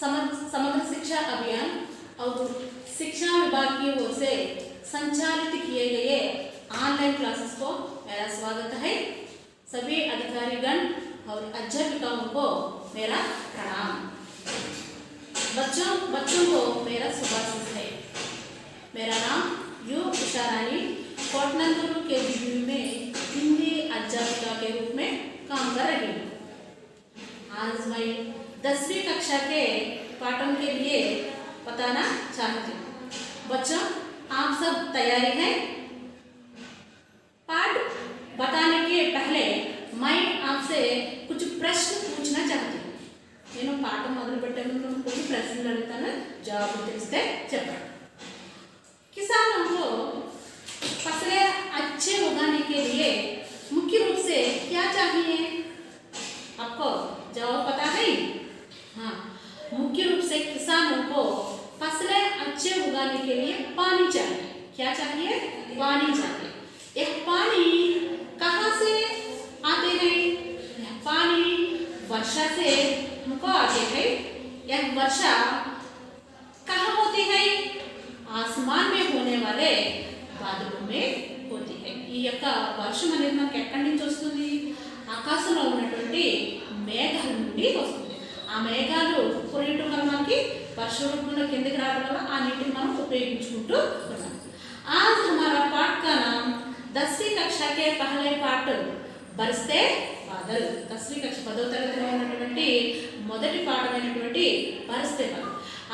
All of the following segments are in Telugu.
समग्र शिक्षा अभियान और शिक्षा विभाग की ओर से संचालित किए गए ऑनलाइन क्लासेस को मेरा स्वागत है। सभी अधिकारीगण और अध्यापिकाओं को मेरा प्रणाम। बच्चों को मेरा शुभाशीष है। मेरा नाम यू उषा रानी कोटनंदुर के केजीबी में हिंदी अध्यापिका के रूप में काम कर रही हूँ। आज मैं 10वीं कक्षा के पाठों के लिए बताना चाहती हूँ। बच्चों, आप सब तैयारी हैं? पाठ बताने के पहले मैं आपसे कुछ प्रश्न पूछना चाहती हूँ। నేను పాఠం మొదలు పెట్టే ముందు కొన్ని ప్రశ్నలు అడుగుతాను, జవాబులు తెలిస్తే చెప్పండి। किसानों को फसलें अच्छे उगाने के लिए मुख्य रूप से क्या चाहिए? आपको जवाब पता है? हाँ, मुख्य रूप से किसानों को फसलें अच्छे उगाने के लिए पानी चाहिए। क्या चाहिए? पानी चाहिए। यह पानी कहाँ से आते हैं? यह पानी वर्षा से हमको आते हैं। यह वर्षा कहाँ होती है? आसमान में होने वाले बादलों में होती है। ఈ యొక్క వర్షం అనేది మనకి ఎక్కడి నుంచి వస్తుంది? ఆకాశంలో ఉన్నటువంటి మేఘాల నుండి వస్తుంది। ఆ మేఘాలు కురియటం వల్ల మనకి వర్ష రూపంలో కిందకి రావడం వల్ల ఆ నీటిని మనం ఉపయోగించుకుంటూ ఉన్నాం। आज हमारा पाठ का नाम 10वीं कक्षा के पहले पाठ बरसते बादल। 10वीं कक्षा 10వ తరగతిలో ఉన్నటువంటి మొదటి పాఠమైనటువంటి बरसते बादल।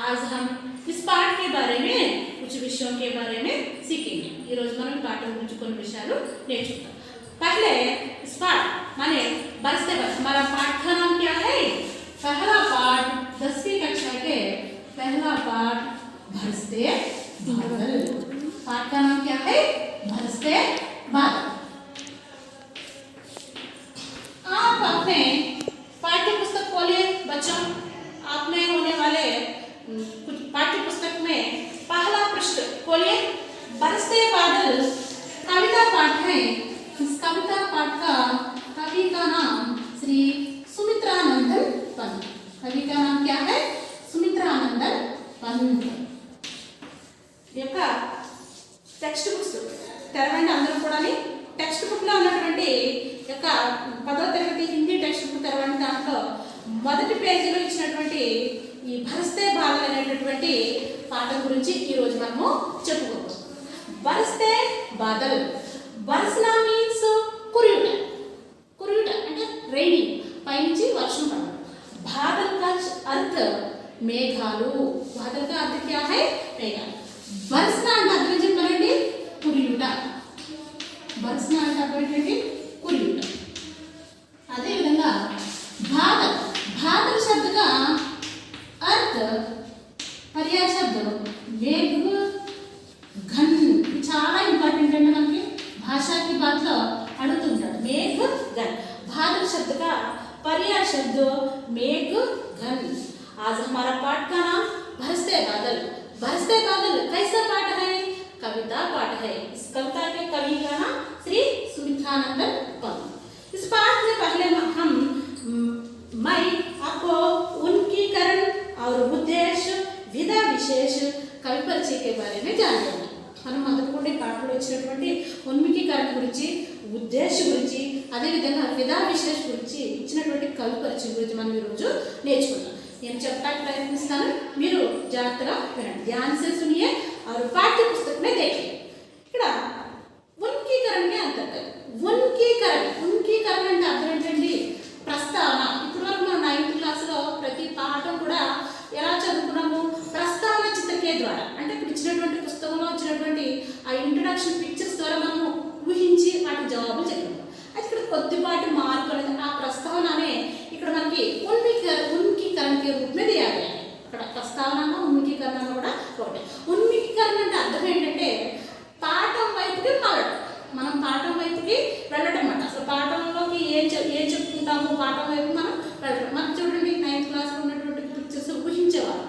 आज हम इस पाठ के बारे में कुछ विषयों के बारे में सीखेंगे। ఈ రోజు మనం పాఠం గురించి కొన్ని విషయాలు నేర్చుకుందాం। पहले इस पाठ माने बरसते बादल, हमारा पाठ का नाम क्या है? पहला पाठ 10वीं कक्षा के पहला पाठ बरसते बादल। पाठ का नाम क्या है? बरसते बादल। आप अपने पाठ्य पुस्तक खोलिए बच्चों। आपने होने वाले कुछ पाठ्य पुस्तक में पहला पृष्ठ खोलिए। बरसते बादल कविता पाठ है। इस कविता पाठ का कवि का नाम श्री सुमित्रानंदन पंत। कवि का नाम क्या है? सुमित्रानंदन पंत। టెక్స్ట్ బుక్స్ తెరవండి అందరూ కూడా। టెక్స్ట్ బుక్లో ఉన్నటువంటి యొక్క 10వ తరగతి హిందీ టెక్స్ట్ బుక్ తెరవండి। దాంట్లో మొదటి పేజీలో ఇచ్చినటువంటి ఈ బరస్తే బాదల్ అనేటటువంటి పాఠం గురించి ఈరోజు మనము చెప్పుకోవచ్చు। బరస్తే బాదల్, బరస్నా మీన్స్ కురియుట। కురియుట అంటే రైనింగ్, పైనుంచి వర్షం పడడం। బాదల్ का अर्थ మేఘాలు। బాదల్ का अर्थ क्या है? మేఘాలు। బరస్నా అంటే అర్థం చెప్పాలండి కురియుట। బరస్నా అంటే అర్థం ఏంటంటే కురియుట। అదే విధంగా బాదల్, బాదల్ शब्द का अर्थ पर्याय शब्द मेघ घन। చాలా ఇంపార్టెంట్ అండి, మనకి భాషా की बात లో అడుగుతుంటారు। मेघ घन, बादल शब्द का पर्याय शब्द मेघ घन। आज हमारा पाठ का नाम बरसते बादल। बरसते बादल कैसा पाठ है? कविता पाठ है। इस कविता के कवि का नाम श्री सुमित्रानंदन पंत। इस पाठ में पहले मैं आपको उन्मुखीकरण और उद्देश्य, विधा विशेष, कवि परिचय के बारे में जानूंगा। మనం మొదటి పాఠంలో ఇచ్చినటువంటి ఉన్ముఖీకరణ గురించి, ఉద్దేశం గురించి, అదేవిధంగా విధా విశేష గురించి ఇచ్చినటువంటి కవి పరిచయం గురించి మనం ఈరోజు నేర్చుకుందాం। నేను చెప్పడానికి ప్రయత్నిస్తాను, మీరు జాగ్రత్తగా వినండి। ध्यान से सुनिए और पाठ्य पुस्तक में देखिए। ఇక్కడ ఉన్ముఖీకరణ के अंतर्गत ఉన్ముఖీకరణ అంటే అర్థం ఏంటండి? ప్రస్తావన। ఇప్పుడు వరకు మనం 9th క్లాస్లో ప్రతి పాఠం కూడా ఎలా చదువుకున్నాము? ప్రస్తావన చిత్రకే ద్వారా, అంటే ఇప్పుడు ఇచ్చినటువంటి పుస్తకంలో వచ్చినటువంటి ఆ ఇంట్రొడక్షన్ పిక్చర్స్ ద్వారా మనము ఊహించి వాటి జవాబులు చెప్పాము। అయితే ఇక్కడ కొద్దిపాటి మార్పు అనేది ఆ ప్రస్తావన అనే ఇక్కడ మనకి ఉన్ముఖీకరణ के रूप में दिया गया है। ఇక్కడ ప్రస్తావన ఉన్ముఖీకరణ కూడా ఒకటే। ఉన్ముఖీకరణ అంటే అర్థం ఏంటంటే పాఠం వైపుకి మళ్ళడం, మనం పాఠం వైపుకి వెళ్ళడం అన్నమాట। అసలు పాఠంలోకి ఏం చెప్పుకుంటాము, పాఠం వైపు మనం వెళ్ళడం। మనకు చూడండి 9th క్లాస్లో ఉన్నటువంటి పిక్చర్స్ ఊహించేవారు।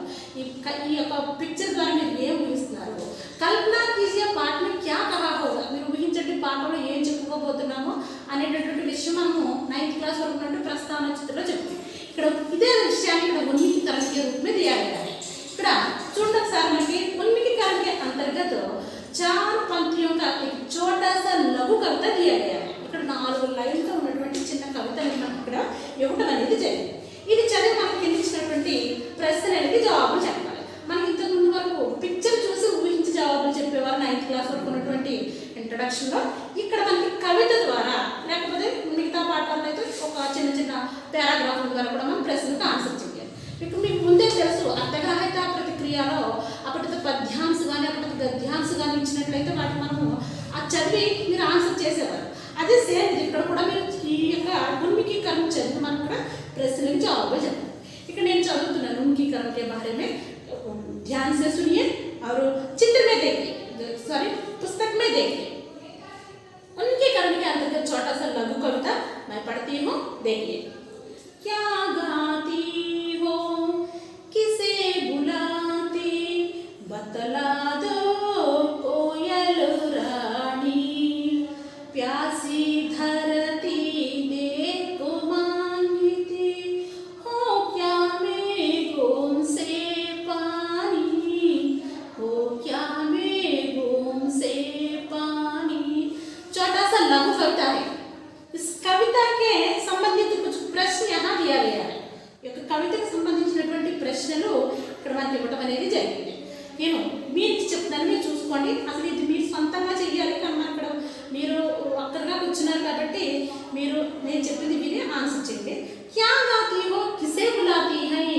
ఈ యొక్క పిక్చర్ ద్వారా మీరు ఏం ఊహిస్తున్నారు? కల్పనా కీజియే పాఠ में क्या कहा होगा? మీరు ఊహించండి పాఠంలో ఏం చెప్పుకోబోతున్నామో అనేటటువంటి విషయం మనము 9th క్లాస్ వరకు ఉన్నట్టు ప్రస్తావన చిత్రంలో చెప్తాం। ఇక్కడ ఇదే విషయాన్ని ఇక్కడ उन्मुखीकरण के रूप में दिया गया है। ఇక్కడ చూడండి ఒకసారి మనకి उन्मुखीकरण के अंतर्गत 4 पंक्तियों का एक छोटा सा लघु कविता दिया गया है। ఇక్కడ 4 లైన్లతో ఉన్నటువంటి చిన్న కవితని మనకి ఇక్కడ ఇవ్వడం అనేది జరిగింది। ఇది చదివి మనకి ఇచ్చినటువంటి ప్రశ్నలకి జవాబులు చెప్పాలి। మనకి ఇంతకు ముందు వరకు పిక్చర్ చూసి ఊహించి జవాబులు చెప్పేవారు 9th క్లాస్ వరకు ఉన్నటువంటి ఇంట్రడక్షన్ లో। ఇక్కడ మనకి కవిత ద్వారా లేకపోతే మిగతా పాఠాల్లో అయితే ఒక చిన్న చిన్న పారాగ్రాఫ్ ద్వారా కూడా మనం ప్రశ్నలకు ఆన్సర్ చేయాలి। మీకు ముందే తెలుసు అర్థగ్రాహ్యత ప్రతిక్రియలో అప్పటితో పద్యాంశ కానీ అప్పటితో గద్యాంశ కానీ ఇచ్చినట్లయితే వాటిని మనము ఆ చదివి మీరు ఆన్సర్ చేసేవారు। అదే సేమ్ ఇక్కడ కూడా మీరు ఈ యొక్క उन्मुखीकरण చదివి మనం కూడా ప్రశ్నలకు జవాబులు చెప్పాలి। ఇక్కడ నేను చదువుతున్నాను उन्मुखीकरण के बारे में, ध्यान से सुनिए और चित्र में देखिए, सॉरी पुस्तक में देखिए। उन्मुखीकरण के अंतर्गत छोटा सा लघु कविता मैं पढ़ती हूँ, देखिए। क्या गाती हो किसे बुलाती बतला दो कोयल रानी, प्यासी धरती देखो मांगती हो क्या मेघों से पानी, हो क्या मेघों से पानी। छोटा सा लघु कविता है। इस कविता के संबंधित कुछ प्रश्न यहाँ दिया गया है। ఈ కవితకు సంబంధించినటువంటి ప్రశ్నలు ఇక్కడ మనకి ఇవ్వడం అనేది జరిగింది। నేను మీకు చెప్తాను, మీరు చూసుకోండి। అసలు ఇది మీరు సొంతంగా చెయ్యాలి, కానీ మనం ఇక్కడ మీరు ఒక్కరుగా కూర్చున్నారు కాబట్టి మీరు నేను చెప్పింది విని ఆన్సర్ చేయండి। క్యా గాతి హో కిసే బులాతి హై,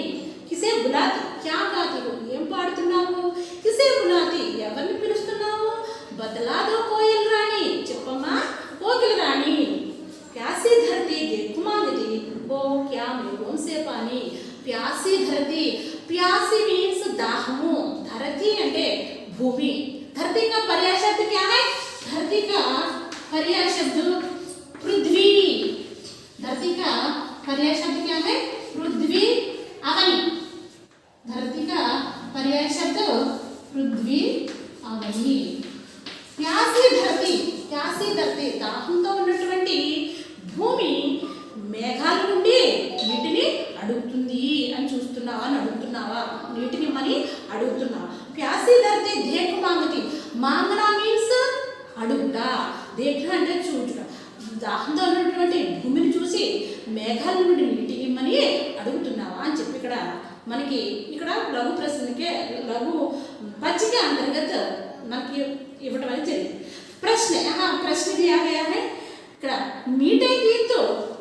కిసే బులాతి క్యా గాతి హో ఏం పాడుతున్నావు, కిసే బులాతి ఎవరిని పిలుస్తున్నావు, బదలా దో కోయిల్ రాణి చెప్పమ్మా కోకిల రాణి, प्यासी धरती देखो मांगती हो क्या मेघों से पानी। प्यासी धरती, प्यासी मीन्स दाहము, धरती అంటే भूमि। धरती का पर्याय शब्द क्या है, धरती का पर्याय शब्द पृथ्वी। धरती का पर्याय शब्द क्या है, पृथ्वी अवनी। धरती का पर्याय शब्द पृथ्वी अवनी। प्यासी धरती, प्यासी धरती దాహంతో ఉన్నటువంటి భూమి మేఘాల నుండి నీటిని అడుగుతుంది అని చూస్తున్నావా అని అడుగుతున్నావా, నీటిని మని అడుగుతున్నావా। ప్యాసి ధరతి దేఖ మాంగతి, మాంగనా మీన్స్ అడుగుట, దేఖ అంటే చూచుట। దాహంతో ఉన్నటువంటి భూమిని చూసి మేఘాల నుండి నీటిని మని అడుగుతున్నావా అని చెప్పి ఇక్కడ మనకి ఇక్కడ లఘు ప్రశ్నకే లఘు పచ్చిక అంతర్గత మనకి ఇవ్వడం అనేది జరిగింది। प्रश्न, यहाँ प्रश्न दिया गया है। ఇక్కడ మీటే గీత్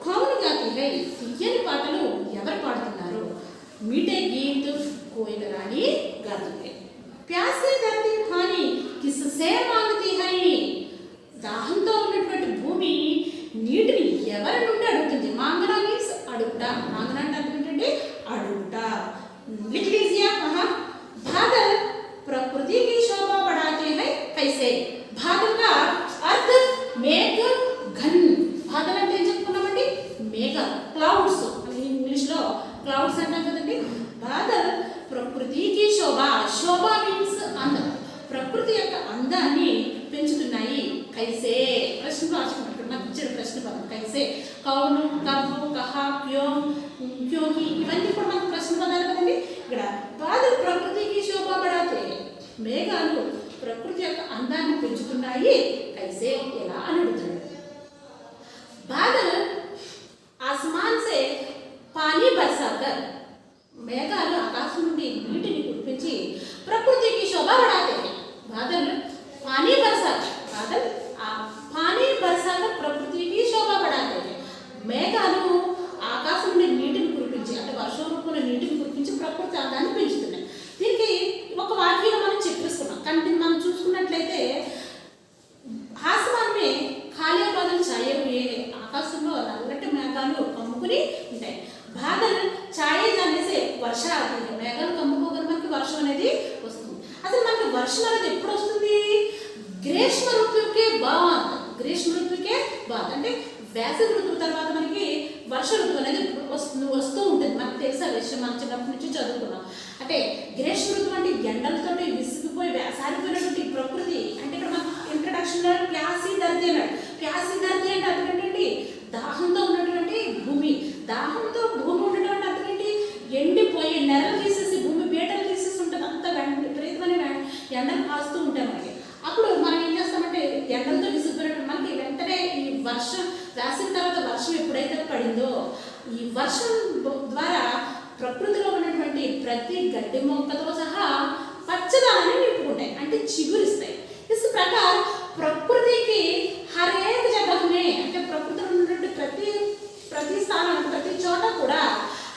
కౌన్ గాతి హై, తీయని పాటలు ఎవరు పాడుతున్నారు, మీటే గీత్ కోయిల రాణి గాతి హై। ప్యాసే ధరతి పానీ కిస్సే మాంగతి హై, దాహంతో ఉన్నటువంటి భూమి నీటిని ఎవరి నుండి అడుగుతుంది, మాంగనా మీన్స్ అడుగుట, మాంగనా అంటే ఏంటంటే అడుగుట। లిఖ్ లీజియే వహా, బాదల్ ప్రకృతి की शोभा बढ़ाते हैं कैसे। बादल का अर्थ मेघ घन, बादल అంటే ఏం చెప్పుకున్నామండి, మేఘ క్లౌడ్స్ అని ఇంగ్లీష్ లో క్లౌడ్స్ అంటాం కదండి। బాదల్ ప్రకృతికి శోభ, శోభ మీన్స్ అందం, ప్రకృతి యొక్క అందాన్ని పెంచుతున్నాయి। కైసే ప్రశ్న రాసుకున్నట్టు నాకు ఇచ్చిన ప్రశ్న పదం కైసే, కౌను కబ్ కహా క్యోం క్యోకి ఇవన్నీ కూడా మనకు ప్రశ్న పదాలు కదండి। ఇక్కడ బాదల్ ప్రకృతికి శోభ బడాతే, మేఘాలు ప్రకృతి యొక్క అందాన్ని పెంచుతున్నాయి కైసే ఎలా అని అడుగుతున్నాడు। బాదల్ ఆస్మాన్ సే పానీ బర్సాకర్, మేఘాలు ఆకాశం నుండి నీటిని కురిపించి ప్రకృతికి శోభ బడాతే। బాదల్ పానీ బర్సాకర్, బాదల్ పానీ బర్సాకర్ ప్రకృతికి శోభ బడాతే। మేఘాలు ఆకాశం నుండి నీటిని కురిపించి అంటే వర్షం రూపంలో నీటిని కురిపించి ప్రకృతి అందాన్ని పెంచుతున్నాయి। దీనికి ఒక వాక్యం మనం చెప్పేస్తున్నాం, కానీ మనం చూసుకున్నట్లయితే ఆస్మాన్ మే ఖాళీ బాదల్ ఛాయే హుయే, ఆకాశంలో నల్లటి మేఘాలు కమ్ముకుని ఉంటాయి। బాదల్ ఛాయే జానే సే వర్ష ఆతి హై, మేఘాలు కమ్ముకోగానే మనకి వర్షం అనేది వస్తుంది। అసలు మనకి వర్షం అనేది ఎప్పుడు వస్తుంది, గ్రీష్మ ఋతువుకే బాద్, గ్రీష్మ ఋతువుకే బాద్ అంటే వేసవి ఋతువు తర్వాత మనకి వర్ష ఋతువు అనేది వస్తూ ఉంటుంది। మనకు తెలిసే విషయం, మనం చిన్నప్పటి నుంచి చదువుకున్నాం। అంటే గ్రీష్మ ఋతువు అంటే ఎండలతో విసిగిపోయి వేసారిపోయినటువంటి ప్రకృతి అంటే ఇక్కడ మనం ఇంట్రడక్షన్ లో ప్యాసీ ధరతి అన్నాడు। ప్యాసీ ధరతి అంటే అదేంటండి, దాహంతో ఉన్నటువంటి భూమి, దాహంతో భూమి ఉండడం అంటే అర్థం ఏంటి? ఎండిపోయి నెలలు తీసేసి భూమి బీటలు తీసేసి ఉంటుంది. అంత విపరీతమైన ఎండలు కాస్తూ ఉంటాయి మనకి. అప్పుడు మనం ఏం చేస్తామంటే ఎండలతో విసిగిపోయినట్టు మనకి వెంటనే ఈ వర్షం రాసిన తర్వాత వర్షం ఎప్పుడైతే పడిందో ఈ వర్షం ద్వారా ప్రకృతిలో ఉన్నటువంటి ప్రతి గడ్డి మొక్కతో సహా పచ్చదనాన్ని నింపుకుంటాయి, అంటే చిగురిస్తాయి. इस प्रकार प्रकृति की हर एक जगह में అంటే ప్రకృతిలో ఉన్నటువంటి ప్రతి స్థానం ప్రతి చోట కూడా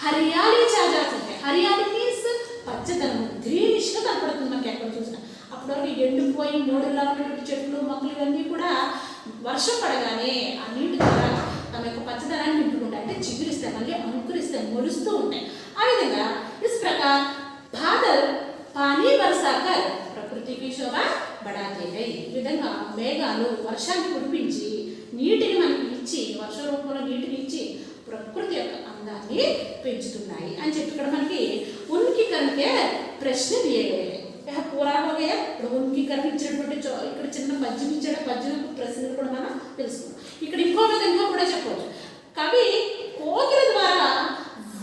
హరియాలి చాజాతుంది. హరియాలి మీన్స్ పచ్చదనం, గ్రీనిష్ గా కనపడుతుంది మనకి ఎక్కడ చూసినా. అప్పుడు ఎండిపోయి మోడులా ఉన్నటువంటి చెట్లు మొక్కలు ఇవన్నీ కూడా వర్షం పడగానే ఆ నీటి ద్వారా తమ యొక్క పచ్చదనాన్ని నింపుకుంటాయి, అంటే చిగురిస్తాయి, మళ్ళీ అంకురిస్తాయి, మొలుస్తూ ఉంటాయి. ఆ విధంగా इस प्रकार बादल पानी बरसाकर प्रकृति की शोभा बढ़ाते हैं. ఈ విధంగా మేఘాలు వర్షాన్ని కురిపించి నీటిని మనకి ఇచ్చి వర్ష రూపంలో నీటిని ఇచ్చి ప్రకృతి యొక్క అందాన్ని పెంచుతున్నాయి అని చెప్పి ఇక్కడ మనకి ఉన్కి కనుకే ప్రశ్న దియగలిగాయి. పూరా హోగయా. ఇప్పుడు ఉన్కి కనుక ఇచ్చినటువంటి ఇక్కడ చిన్న పద్యం ఇచ్చాడు, పద్యం ప్రశ్నలు కూడా మనం తెలుసుకున్నాం. ఇక్కడ ఇంకో విధంగా కూడా చెప్పవచ్చు. కవి కోకిల ద్వారా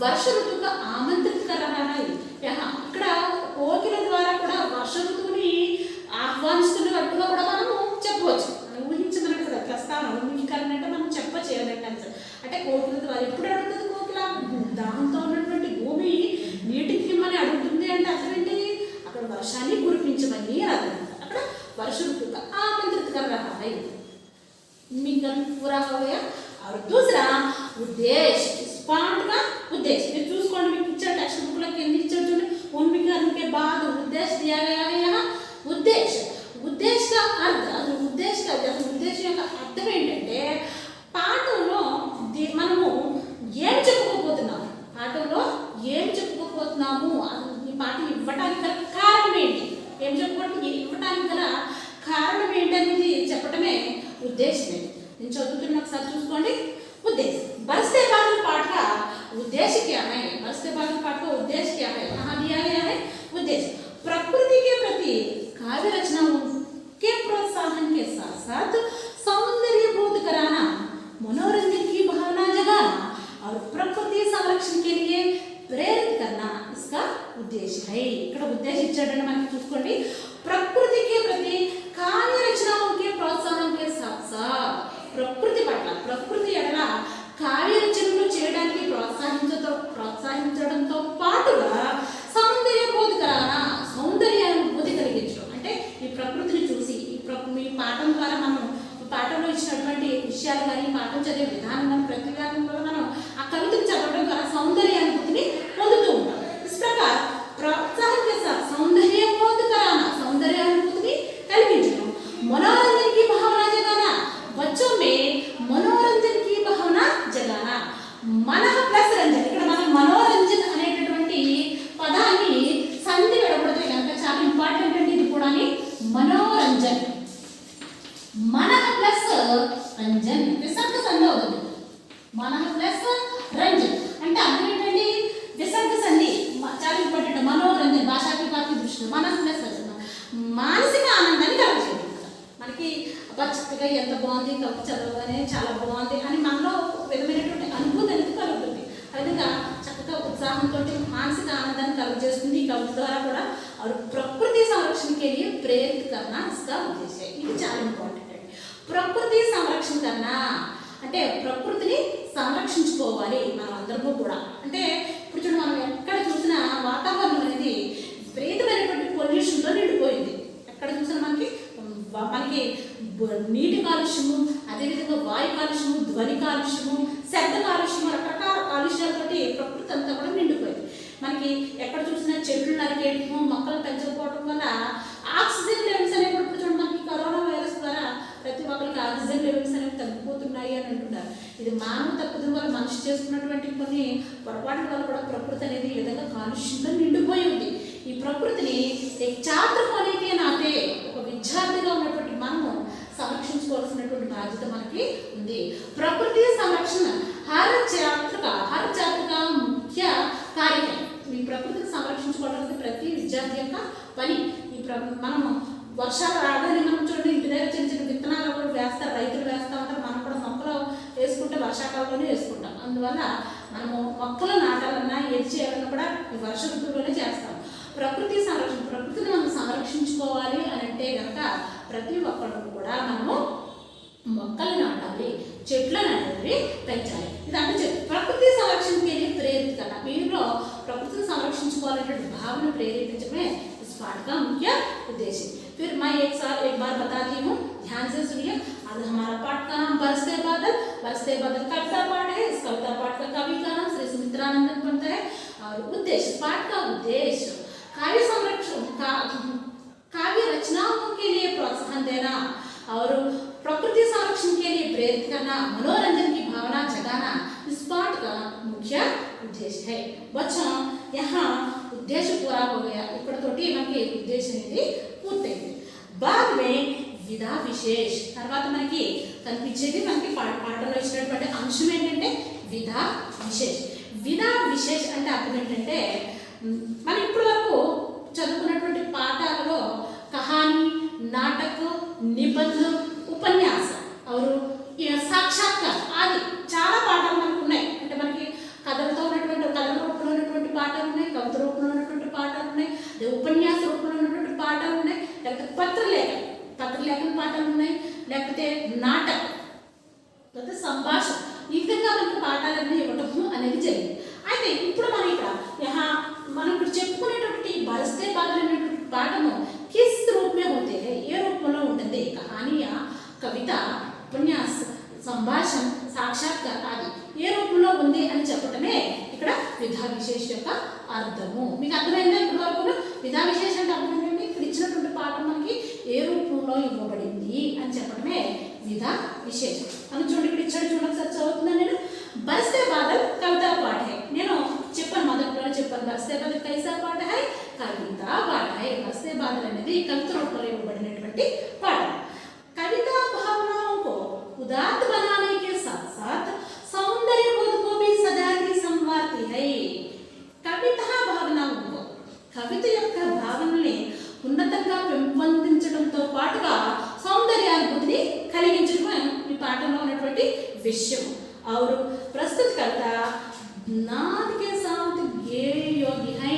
వర్ష ఋతువుకు ఆమంత్రిత కరాయి. ఇక్కడ కోకిల ద్వారా కూడా వర్ష ఋతువుని ఆహ్వానిస్తున్నట్టుగా కూడా మనము చెప్పవచ్చు. మనం ఊహించమన్నట్టు కదా ప్రస్తావన ఊహికరణ అంటే మనం చెప్పచ్చు ఏదైనా. అంటే కోకిల ద్వారా ఎప్పుడు అడుగుతుంది కోకిల? దాహంతో ఉన్నటువంటి భూమి నీటికి ఇమ్మని అడుగుతుంది అంటే అర్థం ఏంటి? అక్కడ వర్షాన్ని కురిపించమని అర్థం. అక్కడ వర్ష ఋతువుకు ఆమంత్రిత కరాయి. మీకు పూరా హోగయా. और दूसरा उद्देश्य, पाठ का उद्देश्य ये చూసుకోండి. మీకు పిక్చర్ టెక్స్ట్ బుక్ లో కింద ఇచ్చారు చూడండి. उन्मीकरण के बाद उद्देश्य दिया गया है यहाँ. उद्देश्य का अर्थ, उद्देश्य యొక్క అర్థం ఏంటంటే పాఠంలో మనము ఏం చెప్పుకోబోతున్నాము, ఈ పాఠం ఇవ్వడానికి గల కారణం ఏంటి, ఏం చెప్పుకోవడం ఇవ్వడానికి గల కారణం ఏంటనేది చెప్పడమే ఉద్దేశం. నేను చదువుతున్న ఒకసారి చూసుకోండి. उद्देश्य बरसते बादल पाठ का उद्देश्य क्या है? बरसते बादल पाठ का उद्देश्य क्या है? कहाँ दिया गया है? उद्देश्य प्रकृति के प्रति काव्य रचनाओं के प्रोत्साहन के साथ साथ सौंदर्य बोध कराना, मनोरंजन की भावना जगाना और प्रकृति संरक्षण के लिए प्रेरित करना इसका उद्देश्य है. ఇక్కడ ఉద్దేశం ఇచ్చాడని మనకి చూసుకోండి. प्रकृति के प्रति काव्य रचनाओं के प्रोत्साहन के साथ साथ ప్రకృతి పట్ల, ప్రకృతి ఎడల కావ్య రచనలు చేయడానికి ప్రోత్సహించడంతో పాటుగా సౌందర్యానుభూతి కలిగించడం. అంటే ఈ ప్రకృతిని చూసి మీ పాఠం ద్వారా మనం ఈ పాఠంలో ఇచ్చినటువంటి విషయాలు కానీ పాఠం చదివే విధానం కానీ ప్రతి విధానంలో మనం ఆ కవితను చదవడం ద్వారా సౌందర్యానుభూతిని పొందుతూ ఉంటాం. इस प्रकार प्रोत्साहन के साथ सौंदर्यबोध कराना, सौंदर्यानुभूति కలిగించడం, मनोरंजन की भावना जगाना, बच्चों में मनोरंजन की भावना जगाना. मनः प्लस रंजन. ఇక్కడ మనం మనోరంజన్ అనేటటువంటి పదాన్ని సంధి విడగొడితే కనుక చాలా ఇంపార్టెంట్ అండి ఇది కూడా. మనోరంజన్ మనః ప్లస్ రంజన్ విసర్గ సంధి అవుతుంది. మనః ప్లస్ రంజన్ అంటే అర్థం ఏంటండి? విసర్గ సంధి చాలా ఇంపార్టెంట్. మనోరంజన్ భాషాకి పాకి దృష్టి మనః ప్లస్ రంజన్ మానసిక ఆనందాన్ని కలుగుతుంది. మనకి చక్కగా ఎంత బాగుంది కవిత చదవగానే చాలా బాగుంది అని మనలో విధమైనటువంటి అనుభూతి అనేది కలుగుతుంది. అదేవిధంగా చక్కగా ఉత్సాహంతో మానసిక ఆనందాన్ని కలుగజేస్తుంది. ఈ కవిత ద్వారా కూడా ప్రకృతి సంరక్షణకి ప్రేరిత కన్నా इसका उद्देश्य. ఇది చాలా ఇంపార్టెంట్ అండి. ప్రకృతి సంరక్షణ కన్నా అంటే ప్రకృతిని సంరక్షించుకోవాలి మనం అందరము కూడా. అంటే ఇప్పుడు చూడండి మనం ఎక్కడ చూసినా వాతావరణం అనేది విపరీతమైనటువంటి పొల్యూషన్తో నిండిపోయింది. ఎక్కడ చూసినా మనకి నీటి కాలుష్యము, అదేవిధంగా వాయు కాలుష్యము, ధ్వని కాలుష్యము, శబ్ద కాలుష్యము, రకరకాల కాలుష్యాలతోటి ప్రకృతి అంతా కూడా నిండిపోయింది. మనకి ఎక్కడ చూసినా చెట్లు నరికేయటము, మొక్కలు పెంచకపోవడం వల్ల ఆక్సిజన్ లెవెల్స్ అనేవి ఇప్పుడు చూడండి మనకి కరోనా వైరస్ ద్వారా ప్రతి ఒక్కరికి ఆక్సిజన్ లెవెల్స్ అనేవి తగ్గిపోతున్నాయి అని అంటున్నారు. ఇది మానవ తప్పుదల వల్ల మనిషి చేసుకున్నటువంటి కొన్ని పొరపాట్ల వల్ల కూడా ప్రకృతి అనేది ఈ విధంగా కాలుష్యంతో నిండిపోయి ఉంది. ఈ ప్రకృతిని ఛాత్ర అనేకే నాటే ఒక విద్యార్థిగా ఉన్నటువంటి మనము సంరక్షించుకోవాల్సినటువంటి బాధ్యత మనకి ఉంది. ప్రకృతి సంరక్షణ హర్ ఛాత్ర ముఖ్య కార్యక్రమం. ఈ ప్రకృతిని సంరక్షించుకోవడానికి ప్రతి విద్యార్థి యొక్క పని. మనము వర్షాలు రాగానే మనం చూడండి ఇంటి దగ్గర చిన్న చిన్న విత్తనాలు కూడా వేస్తారు, రైతులు వేస్తూ ఉంటారు. మనం కూడా మొక్కలు వేసుకుంటే వర్షాకాలంలోనే వేసుకుంటాం. అందువల్ల మనము మొక్కలు నాటాలన్నా ఏది చేయాలన్నా కూడా ఈ వర్ష ఋతువులోనే చేస్తాం. ప్రకృతి సంరక్షణ, ప్రకృతిని మనం సంరక్షించుకోవాలి అని అంటే కనుక ప్రతి ఒక్కరు కూడా మనము మొక్కలు నాటాలి, చెట్లు నాటాలి, పెంచాలి. ఇదంటే ప్రకృతి సంరక్షణకి ప్రేరిత కన్నా వీరిలో ప్రకృతిని సంరక్షించుకోవాలనేటువంటి భావన ప్రేరేపించడమే इस पाठ का मुख्य उद्देश्य। फिर मैं एक बार बताती हूँ, ध्यान से सुनिए। आज हमारा पाठ का नाम बरसते बादल। बरसते बादल कविता पाठ है। इस कविता पाठ का कवि का नाम श्री सुमित्रानंदन पंत है। और उद्देश्य, पाठ का उद्देश्य काव्य संरक्षण, काव्य रचनाओं के लिए प्रोत्साहन देना और प्रकृति संरक्षण के लिए प्रेरित करना, मनोरंजन की भावना जगाना इस पाठ का मुख्य उद्देश्य है। बच्चों, यहाँ उद्देश्य पूरा हो गया, ఇక్కడ తోటి మనకి ఉద్దేశం అనేది పూర్తయింది. बाद में విధా విశేష్, తర్వాత మనకి కనిపించేది మనకి పాఠంలో ఇచ్చినటువంటి అంశం ఏంటంటే విధా విశేష్. విధా విశేష్ అంటే అర్థం ఏంటంటే మనం ఇప్పటి వరకు చదువుకున్నటువంటి పాఠాలలో కహాని, నాటక, నిబద్ధ, ఉపన్యాస और సాక్షాత్కార ఆది చాలా పాఠాలు మనకు ఉన్నాయి. అంటే మనకి కథలతో ఉన్నటువంటి కథల రూపంలో ఉన్నటువంటి పాఠాలు ఉన్నాయి, కవిత రూపంలో ఉన్నటువంటి పాఠాలు ఉన్నాయి, ఉపన్యాస రూపంలో ఉన్నటువంటి పాఠాలు ఉన్నాయి, లేకపోతే పత్రలేఖన పాఠాలు ఉన్నాయి, లేకపోతే నాటకం, లేకపోతే సంభాషణ. ఈ విధంగా మనకి పాఠాలన్నీ ఇవ్వటము అనేది జరిగింది. అయితే ఇప్పుడు మనం ఇప్పుడు చెప్పుకునేటువంటి బరస్తే బాధలు అనేటువంటి పాఠము కిస్ రూపమే होते हैं, ఏ రూపంలో ఉంటుంది? కహానియా, కవిత, ఉపన్యాస, సంభాషణ, సాక్షాత్కార ఆది ఏ రూపంలో ఉంది అని చెప్పటమే ఇక్కడ విధా విశేష యొక్క అర్థము. మీకు అర్థమైందా? ఇప్పటి వరకు విధా విశేష అంటే అర్థం ఏంటంటే ఇక్కడ ఇచ్చినటువంటి పాఠం మనకి ఏ రూపంలో ఇవ్వబడింది అని చెప్పడమే విధా విశేష. అని చూడండి, ఇక్కడ ఇచ్చాడు చూడండి, సార్ చదువుతున్నాను నేను. బరస్తే బాదల్ కవితా పాఠ హై. నేను చెప్పాను, మొదట్లోనే చెప్పాను, బరస్తే బాదల్ కైసా పాఠ హై? కవితా పాఠ హై. బరస్తే బాదల్ అనేది కవిత రూపంలో ఇవ్వబడినటువంటి పాఠం. कविता भावनाओं को उदात्त बनाने के साथ साथ सौंदर्य बोध को भी सदा की संवारती है. कविता भावनाओं को, కవిత యొక్క భావనల్ని ఉన్నతంగా పెంపొందించడంతో పాటుగా సౌందర్యానుభూతిని కలిగించడం ఈ పాఠంలో ఉన్నటువంటి విషయం. और प्रस्तुत कविता नाद के साथ गेय योगी है.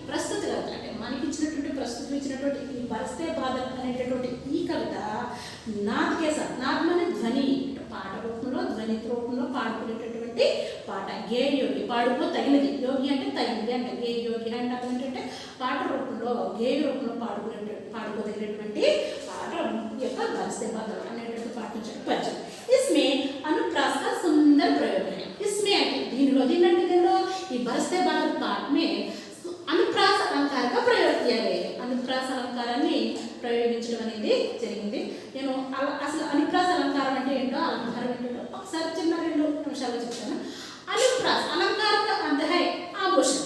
ప్రస్తుత కవిత అంటే మనకి ఇచ్చినటువంటి ఈ బరస్తే బాధలు అనేటటువంటి ఈ కవిత నాద్ కే సాత్, నాద్ అంటే ధ్వని, పాట రూపంలో ధ్వని రూపంలో పాడుకునేటటువంటి పాట. గేయ యోగి, పాడుకో తగినది, యోగి అంటే తగినది అంటే గేయ యోగి అంటే అర్థం ఏంటంటే పాట రూపంలో గేయ రూపంలో పాడుకోదగినటువంటి పాట యొక్క బరస్తే బాధలు అనేటువంటి పాట పద్యం. इसमें अनुप्रास का सुंदर प्रयोग है. इसमें దీనిలో ఈ బరస్తే బాధల పాట में అనుప్రాస అలంకార ప్రయోగం చేయాలి. అనుప్రాస అలంకారాన్ని ప్రయోగించడం అనేది జరిగింది. నేను అసలు అనుప్రాస అలంకారం అంటే ఏంటో, అలంకారం ఏంటో ఒకసారి చిన్న 2 నిమిషాలు చెప్తాను. अनुप्रास अलंकार का अर्थ है आभूषण.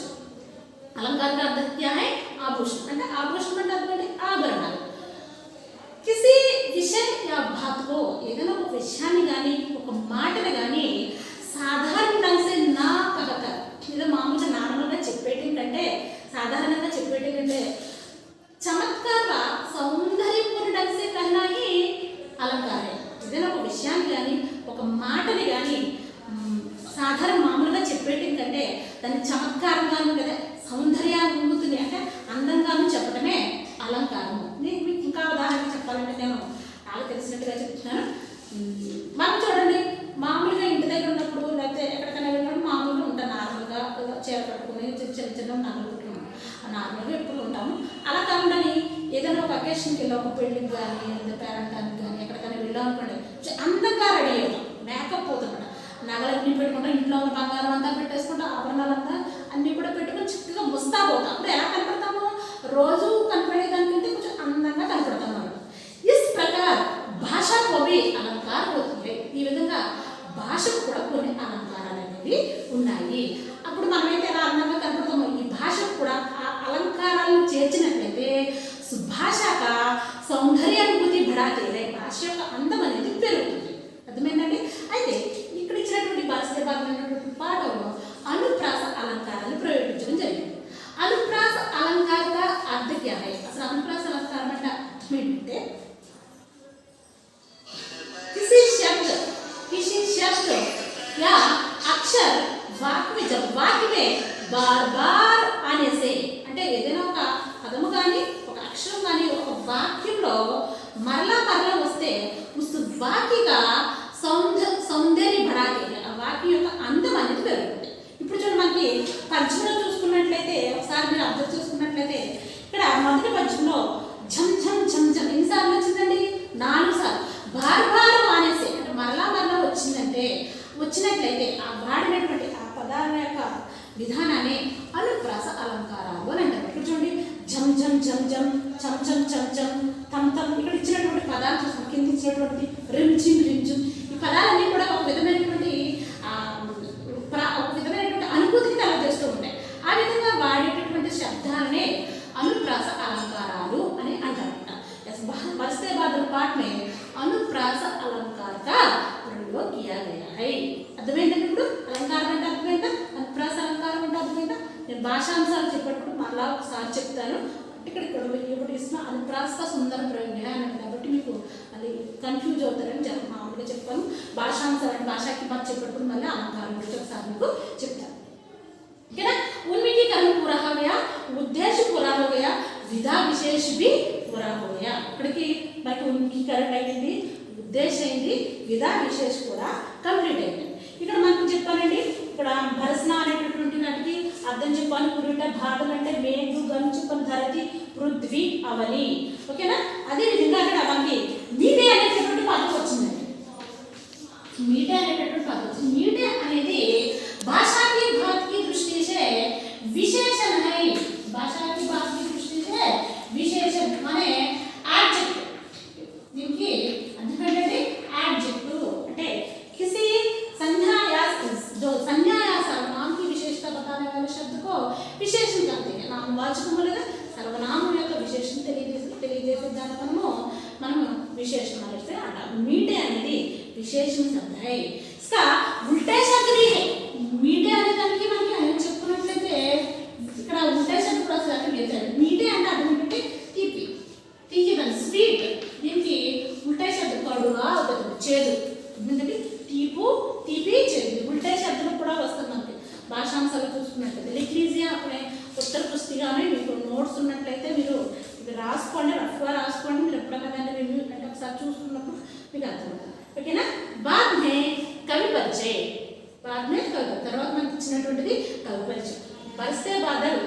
अलंकार का अर्थ क्या है? आभूषण. అంటే ఆభూషణం అంటే అర్థం ఏంటి? ఆభరణాలు. किसी विषय या बात को, ఏదైనా ఒక విషయాన్ని కానీ ఒక మాటని కానీ సాధారణ ढंग से ना कहकर, ఏదో మామూలుగా నార్మల్గా చెప్పేయటం కంటే, సాధారణంగా చెప్పేయటం కంటే చమత్కార సౌందర్యపూర్ణ ढंग से कहना ही अलंकार है. ఏదైనా ఒక విషయాన్ని కానీ ఒక మాటని కానీ సాధారణ మామూలుగా చెప్పేయటం కంటే దాన్ని చమత్కారంగాను లేదా సౌందర్యానుభూతిని అంటే అందంగాను చెప్పడమే అలంకారము. మీకు ఇంకా ఉదాహరణ చెప్పాలంటే నేను నాకు తెలిసినట్టుగా చెప్తున్నాను. మనం చూడండి, మామూలుగా ఇంటి దగ్గర ఉన్నప్పుడు లేకపోతే ఎక్కడికైనా వెళ్ళినప్పుడు మామూలుగా ఉంటాం, నార్మల్గా చీర కట్టుకుని చిన్న నగలు పెట్టుకున్నాం, నార్మల్గా ఎప్పుడు ఉంటాము. అలా కాకుండా ఏదైనా ఒక అకేషన్కి వెళ్ళి, ఒక పెళ్ళికి కానీ లేదా పేరెంటానికి కానీ ఎక్కడికైనా వెళ్ళాం అనుకోండి, అందంగా రెడీ అవుతాం, మేకప్ అవుతాం, నగలన్నీ పెట్టుకుంటాం, ఇంట్లో ఉన్న బంగారం అంతా పెట్టేసుకుంటాం, ఆభరణాలంతా అన్నీ కూడా పెట్టుకుని చక్కగా ముస్తాబోతాం. అప్పుడు ఎలా కనపడతాము? రోజు కనపడేదానికంటే కొంచెం అందంగా కనపడతాం మనం. ఇస్ ప్రకార్ భాషా को भी अलंकार होती है. ఈ విధంగా భాషకు కూడా కొన్ని అలంకారాలు అనేవి ఉన్నాయి. అప్పుడు మనమైతే ఎలా అందంగా కనపడతామో ఈ భాషకు కూడా ఆ అలంకారాలను చేర్చినట్లయితే భాషక సౌందర్యానుభూతి బడాతే హై. భాష యొక్క అందం అనేది పెరుగుతుంది. అర్థమైందండి? అయితే ఇక్కడ ఇచ్చినటువంటి బరస్తే బాధమైనటువంటి పాఠంలో అనుప్రాస అలంకారాలు ప్రయోగించడం జరిగింది. अनुप्रास अलंकार का अर्थ क्या है? में बार बार आने से అంటే ఏదైనా ఒక పదము కానీ ఒక అక్షరం కానీ ఒక వాక్యంలో మరలా మరలా వస్తే ఉస్ వాక్య का సౌందర్య बढ़ाते हैं ఆ వాక్యం యొక్క అందం అనేది పెరుగుతుంది. ఇప్పుడు చూడండి మనకి పద్యంలో చూసుకున్నట్లయితే ఒకసారి మీరు అబ్జర్వ్ చేసుకున్నట్లయితే ఇక్కడ మొదటి పద్యంలో झम झम झम झम ఎన్నిసార్లు వచ్చిందండి? 4 సార్లు. బార్ బార్ ఆనేసే అంటే మరలా మరలా వచ్చిందంటే వచ్చినట్లయితే ఆ వాడినటువంటి ఆ పదాల యొక్క విధానాన్ని అనుప్రాస అలంకారాలు అని అంటారు. ఇక్కడ చూడండి झम झम झम झम चम चम चम चम तम तम ఇక్కడ ఇచ్చినటువంటి పదాలు చూసాం. కింద ఇచ్చినటువంటి रिम झिम ఈ పదాలన్నీ కూడా ఒక విధమైనటువంటి అనుభూతిని కలగజేస్తూ ఉంటాయి. ఆ విధంగా వాడేటటువంటి శబ్దాలనే अनुप्रास अलंकारालु అని అంటారు. बरसते बादल पाठ में अनुप्रास अलंकार का प्रयोग किया गया है. అర్థమైందండి? ఇప్పుడు అలంకారం అంటే అర్థమైందా? అనుప్రాస అలంకారం అంటే అర్థమైందా? నేను భాషాంశాలు చెప్పేటప్పుడు మళ్ళా ఒకసారి చెప్తాను. ఇక్కడ ఇప్పుడు ఇస్తున్న అనుప్రాస సుందర ప్రయోగ అని కాబట్టి మీకు అది కన్ఫ్యూజ్ అవుతారని మామూలుగా చెప్తాను. భాషాంశాలు అంటే భాషాకి బాగా చెప్పేటప్పుడు మళ్ళీ అలంకారం గురించి ఒకసారి మీకు చెప్తాను. ओके ना? उन्मीकीकरण पूरा हो गया, उद्देश्य पूरा हो गया, विधा विशेष भी पूरा हो गया. ఇక్కడికి మనకి ఉన్మీకరణ అయింది, ఉద్దేశం అయింది, విధా విశేష కూడా కంప్లీట్ అయింది. ఇక్కడ మనకు చెప్పానండి ఇక్కడ భరసన అనేటటువంటి వాటికి అర్థం చెప్పాను. పురుట భాగం అంటే మేఘు గంచుపన్ ధరతి పృథ్వీ అవని. ఓకేనా? అదే విధంగా అక్కడ మనకి మీడే అనేటటువంటి పదం వచ్చిందండి. మీడే అనేటటువంటి పదం వచ్చింది. మీడే అనేది भाषा की बात की दृष्टि से विशेषण है. भाषा की बात की दृष्टि से विशेषण माने एडजेक्टिव. देखिए अंतर्गत एडजेक्टिव అంటే किसी संज्ञा या जो संज्ञा या सर्वनाम की विशेषता बताने वाले शब्द को विशेषण कहते हैं. నామవాచకము లేదా సర్వనామం యొక్క విశేషణ తెలియజేసే దాన్ని మనం విశేషణ అంటే అంటాం. మీటే అనేది విశేషణ శబ్ద है. इसका उल्टा शब्द भी है. మీటే అనే దానికి మనకి అని చెప్పుకున్నట్లయితే ఇక్కడ ఉల్టా శబ్దం కూడా అసలు వేశారు. మీటే అంటే అర్థం ఏంటంటే తీపి, తీయదన్ స్వీట్. దీనికి ఉల్టా శబ్దం కడుగా అవుతుంది, చేదు. ఎందుకంటే తీపు, తీపి, చేదు ఉల్టా శబ్దం కూడా వస్తుంది మనకి భాషాంశాలు చూసుకున్నట్లయితే. లిఖీజియా అప్పుడే ఉత్తర పుస్తిగానే మీకు నోట్స్ ఉన్నట్లయితే మీరు ఇది రాసుకోండి, రఫ్గా రాసుకోండి. మీరు ఎప్పుడైనా దాన్ని రివ్యూ అంటే ఒకసారి చూసుకున్నప్పుడు మీకు అర్థమవుతుంది. ఓకేనా? बाद में कवि परिचय. बाद में कवि తర్వాత మనకి ఇచ్చినటువంటిది కవి పరిచయం. బరస్తే బాదల్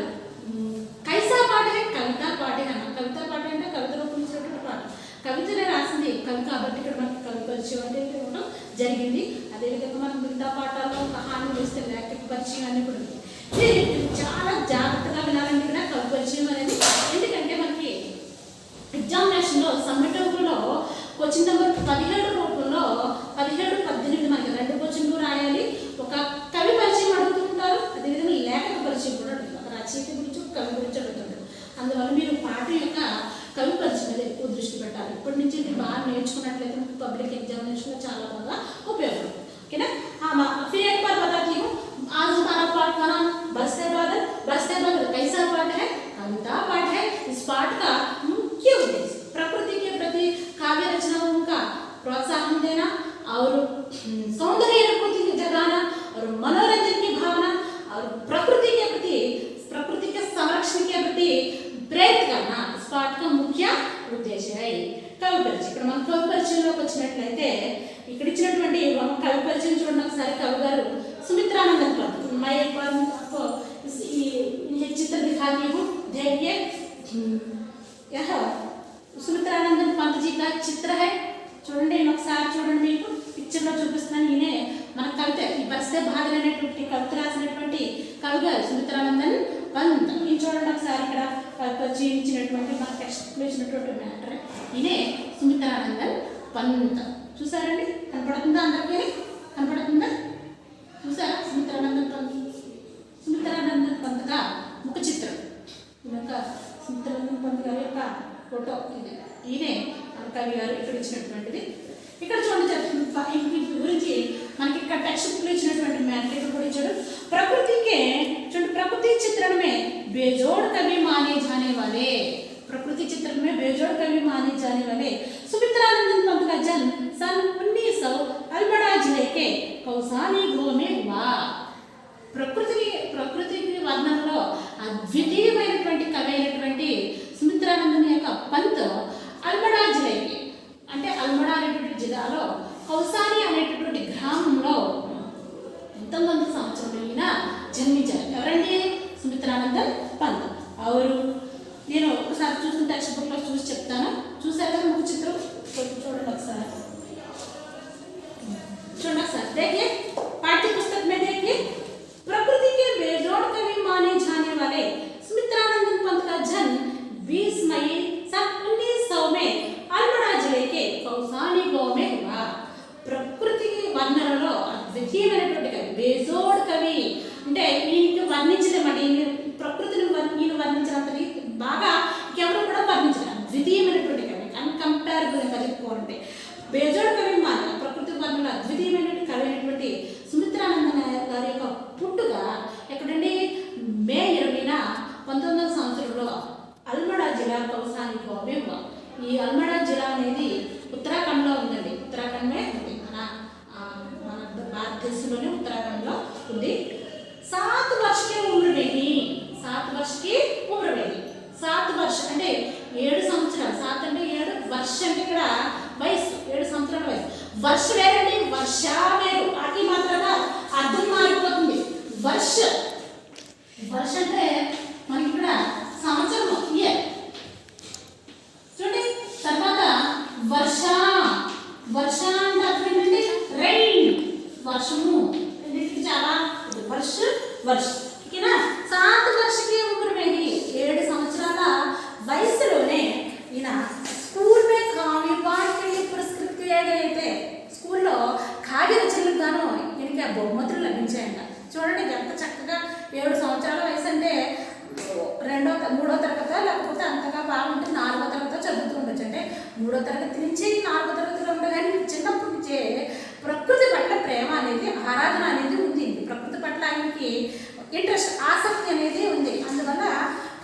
కైసా పాట है? కవితా పాట అన్న. కవితా పాట అంటే కవిత రూపొందించినటువంటి పాట. కవితనే రాసింది కవి కాబట్టి ఇక్కడ మనకి కవి పరిచయం అంటే ఇవ్వడం జరిగింది. అదేవిధంగా మనం మిగతా పాఠాల్లో కహాని వేస్తే లేఖక పరిచయం అని కూడా ఉంది. చాలా జాగ్రత్తగా వినాలండి ఇక్కడ కవి పరిచయం అనేది. ఎందుకంటే మనకి ఎగ్జామినేషన్లో సమ్మటివ్లో క్వశ్చన్ నెంబర్ 17 రూపంలో 17, 18 మనకి 2 క్వశ్చన్లు రాయాలి. ఒక కవి పరిచయం అడుగుతుంటారు, అదేవిధంగా లేఖక పరిచయం కూడా అడుగుతారు. ఒక రచయిత గురించి ఒక కవి గురించి అడుగుతుంటారు. అందువల్ల మీరు పాఠం యొక్క కవి పరిచయం మీద ఎక్కువ దృష్టి పెట్టాలి. ఇప్పటి నుంచి ఇది బాగా నేర్చుకున్నట్లయితే మీకు పబ్లిక్ ఎగ్జామినేషన్లో చాలా బాగా ఉపయోగపడుతుంది. ఓకేనా? फिर एक बार बताती हूँ. आज हमारा पाठ का नाम बरसते बादल कैसा पाठ है? कविता पाठ है. इस पाठ का मुख्य उद्देश्य प्रकृति के प्रति काव्य रचनाओं का प्रोत्साहन देना और सौंदर्य अनुभूति जगाना और मनोरंजन की भावना और प्रकृति के संरक्षण के प्रति प्रेरित करना इस पाठ का मुख्य उद्देश्य है. कवि परिचय. ఇక్కడ మనం కవి పరిచయంలోకి వచ్చినట్లయితే ఇక్కడ ఇచ్చినటువంటి కవి పరిచయం చూడండి ఒకసారి. కవి గారు सुमित्रानंदन पंत. मैं एक बार आपको ये चित्र दिखाती हूँ. देखिए यह सुमित्रानंदन पंत जी का चित्र है. చూడండి ఒకసారి చూడండి, మీకు పిక్చర్లో చూపిస్తున్నాను. ఈయనే మన కవిత ఈ బరసతే బాదల్ అనేటువంటి కవిత రాసినటువంటి కవి గారు సుమిత్రానందన్ పంత్. ఈయన చూడండి ఒకసారి ఇక్కడ పరిచయం ఇచ్చినటువంటి మన టెక్స్ట్లో ఇచ్చినటువంటి మ్యాటర్ ఈయనే సుమిత్రానందన్ పంత్. చూసారండి? కనపడుతుందా అందరికీ? కనపడుతుందా? చూసారా? సుమిత్రానందన్ పంత్ గా ముఖ చిత్రం. సుమిత్రానందన్ పంత్ గారి యొక్క ఫోటో ఇది. ఈయనే మన కవి గారు ఇక్కడ ఇచ్చినటువంటిది. ఇక్కడ చూడండి గురించి మనకి ఇక్కడ టెక్స్ట్ బుక్లో ఇచ్చినటువంటి మ్యాటర్ కూడా ఇచ్చాడు. प्रकृति चित्रण में बेजोड़ कवि माने जाने वाले सुमित्रानंदन पंत का जन्म सन 1900 अल्मोड़ा जिले के कौसानी गांव में हुआ. ప్రకృతికి వర్ణనలో అద్వితీయమైనటువంటి కవి అయినటువంటి సుమిత్రానందన్ యొక్క పంత్ అల్మడా జిల్లాకి, అంటే అల్మడా అనేటువంటి జిల్లాలో కౌసాని అనేటటువంటి గ్రామంలో 1900 సంవత్సరంలో ఈయన జన్మించారు. ఎవరండి? సుమిత్రానందన్ పంత్. ఎవరు? నేను ఒకసారి చూసిన టెక్స్ట్ బుక్లో చూసి చెప్తాను. చూసారు కదా ముఖ చిత్రం? చూడండి ఒకసారి, చూడండి ఒకసారి. देखिए पाठ्य पुस्तक में देखिए, प्रकृति के बेजोड़ कवि माने जाने वाले सुमित्रानंदन पंत का जन्म 20 मई सन 1900 में अल्मोड़ा जिले के कौसानी गांव में हुआ. ప్రకృతి వర్ణనలో అద్వితీయమైనటువంటి కవి, బేజోడ్ కవి అంటే ఈయనకి వర్ణించలేమండి. ప్రకృతిని ఈయన వర్ణించినంత బాగా ఎవరు కూడా వర్ణించలేదు. అద్వితీయమైనటువంటి కవి, అన్కంపేరబుల్ గా చెప్పుకోవాలంటే బేజోడ్ కవి మాట ప్రకృతి వర్ణనలో అద్వితీయమైనటువంటి కవి అయినటువంటి సుమిత్రానందన్ గారి యొక్క పుట్టుక ఎక్కడండి? మే 20న 1900 సంవత్సరంలో అల్మడా జిల్లా కౌసాని గాంవ్. ఈ అల్మడా జిల్లా అనేది ఉత్తరాఖండ్లో ఉందండి. ఉత్తరాఖండ్మే ఉంది, మన భారతదేశంలోనే ఉత్తరాఖండ్లో ఉంది. 7 वर्ष की उम्र में ही 7 वर्ष की उम्र में ही 7 वर्ष అంటే 7 సంవత్సరాలు. 7 అంటే 7, వర్ష అంటే ఇక్కడ వయసు, 7 సంవత్సరాల వయసు. వర్ష వేరండి, వర్ష వేరు. అది మాత్రమే అర్థం మారిపోతుంది. వర్ష అంటే మనకి ఇక్కడ సంవత్సరం, ఇయర్. చూడండి తర్వాత వర్ష అంటే అర్థం ఏంటంటే రైన్, వర్షము. చాలా వర్ష ఓకేనా. 7 वर्ष की उम्र में ही 7 సంవత్సరాల వయసులోనే ఈయన స్కూల్ మే కావ్య పాఠ్ కే లియే పురస్కృత కియే గయే थे. స్కూల్లో కావ్య రచనలకు గాను ఈయనకి బహుమతులు లభించాయంట. చూడండి ఎంత చక్కగా. 7 సంవత్సరాల వయసు అంటే 2వ 3వ తరగతి, లేకపోతే అంతగా బాగుంటే 4వ తరగతి చదువుతూ ఉండొచ్చు. అంటే 3వ తరగతి నుంచి 4వ తరగతిలో ఉండదు. కానీ చిన్నప్పటి నుంచే ప్రకృతి పట్ల ప్రేమ అనేది, ఆరాధన అనేది ఉంది. ప్రకృతి పట్ల ఆయనకి ఇంట్రెస్ట్, ఆసక్తి అనేది ఉంది. అందువల్ల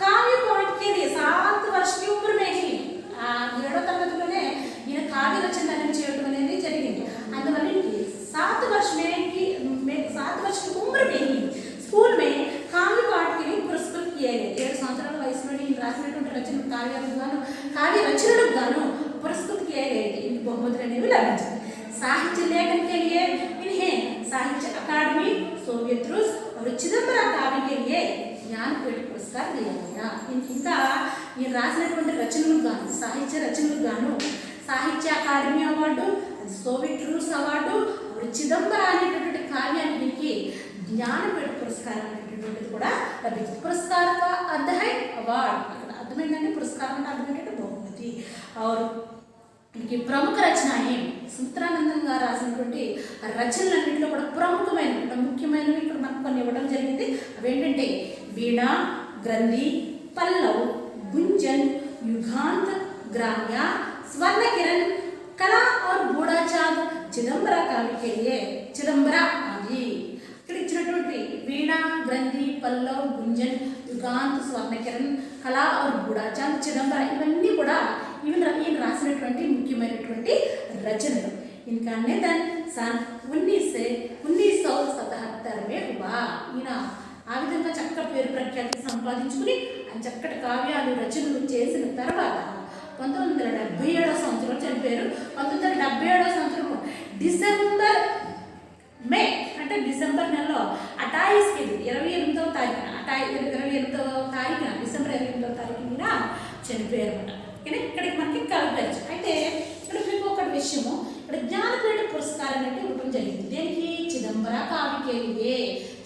కావ్య పాఠ్కి 7 वर्ष की उम्र में ही 7వ తరగతిలోనే ఈయన కావ్య రచన అనేది చేయడం అనేది జరిగింది. అందువల్ల 7 वर्ष की उम्र में ही स्कूल में కావ్య పాఠ్కి పురస్కృత కియే గయే. 7 సంవత్సరాల వయసులో ఈయన రాసినటువంటి రచన కావ్య రచనలకు గాను పురస్కృత కియే గయే. ఈయన బహుమతులు అనేవి లభించాయి. साहित्य लेखन के लिए इन्हें साहित्य अकादमी, सोवियत रूस और चिदंबरा काव्य के लिए ज्ञानपीठ पुरस्कार दिया गया. ఇంకా ఈ రాసినటువంటి రచనలకు గాను, సాహిత్య రచనలకు గాను సాహిత్య అకాడమీ అవార్డు, సోవియట్ రూస్ అవార్డు, చిదంబరా అనేటటువంటి కావ్యానికి జ్ఞానపీఠ పురస్కారం అనేటటువంటిది కూడా లభించింది. పురస్కార का अर्थ है अवार्ड. అక్కడ అర్థమైందంటే పురస్కారం అంటే అర్థం ఏంటంటే బహుమతి. और इनकी प्रमुख रचनाएं సుమిత్రానందన్ గారు రాసినటువంటి రచనలన్నింటిలో కూడా ప్రముఖమైనటువంటి ముఖ్యమైనవి ఇక్కడ మనకు కొన్ని ఇవ్వడం జరిగింది. అవేంటంటే వీణ, గ్రంథి, పల్లవ్, గుంజన్, యుగాంత్, ग्राम्या, स्वर्ण किरण, कला और गूढ़ाचार, चिदंबरा काव्य के लिए चिदंबरा आदि. ఇక్కడ ఇచ్చినటువంటి వీణ, గ్రంథి, పల్లవ్, గుంజన్, యుగాంత్, స్వర్ణ కిరణ్, కళా और గూఢాచార్, చిదంబర ఇవన్నీ కూడా ఈయన రాసినటువంటి ముఖ్యమైనటువంటి రచనలు. इनका निधन सन 1977 में हुआ. ఈయన ఆ విధంగా చక్కగా పేరు ప్రఖ్యాతి సంపాదించుకుని ఆయన చక్కటి కావ్యాలు రచనలు చేసిన తర్వాత 1977వ సంవత్సరంలో చనిపోయారు. 1977వ సంవత్సరం డిసెంబర్ మే అంటే డిసెంబర్ నెలలో 28వ తారీఖున డిసెంబర్ 28వ తారీఖున చనిపోయారు అన్నమాట. కానీ ఇక్కడికి మనకి కలపచ్చు. అయితే ఇక్కడ మీకు ఒక విషయము, ఇక్కడ జ్ఞానపీఠ పురస్కారం అంటే ఇవ్వడం జరిగింది. దేనికి? చిదంబరా కావ్యకే.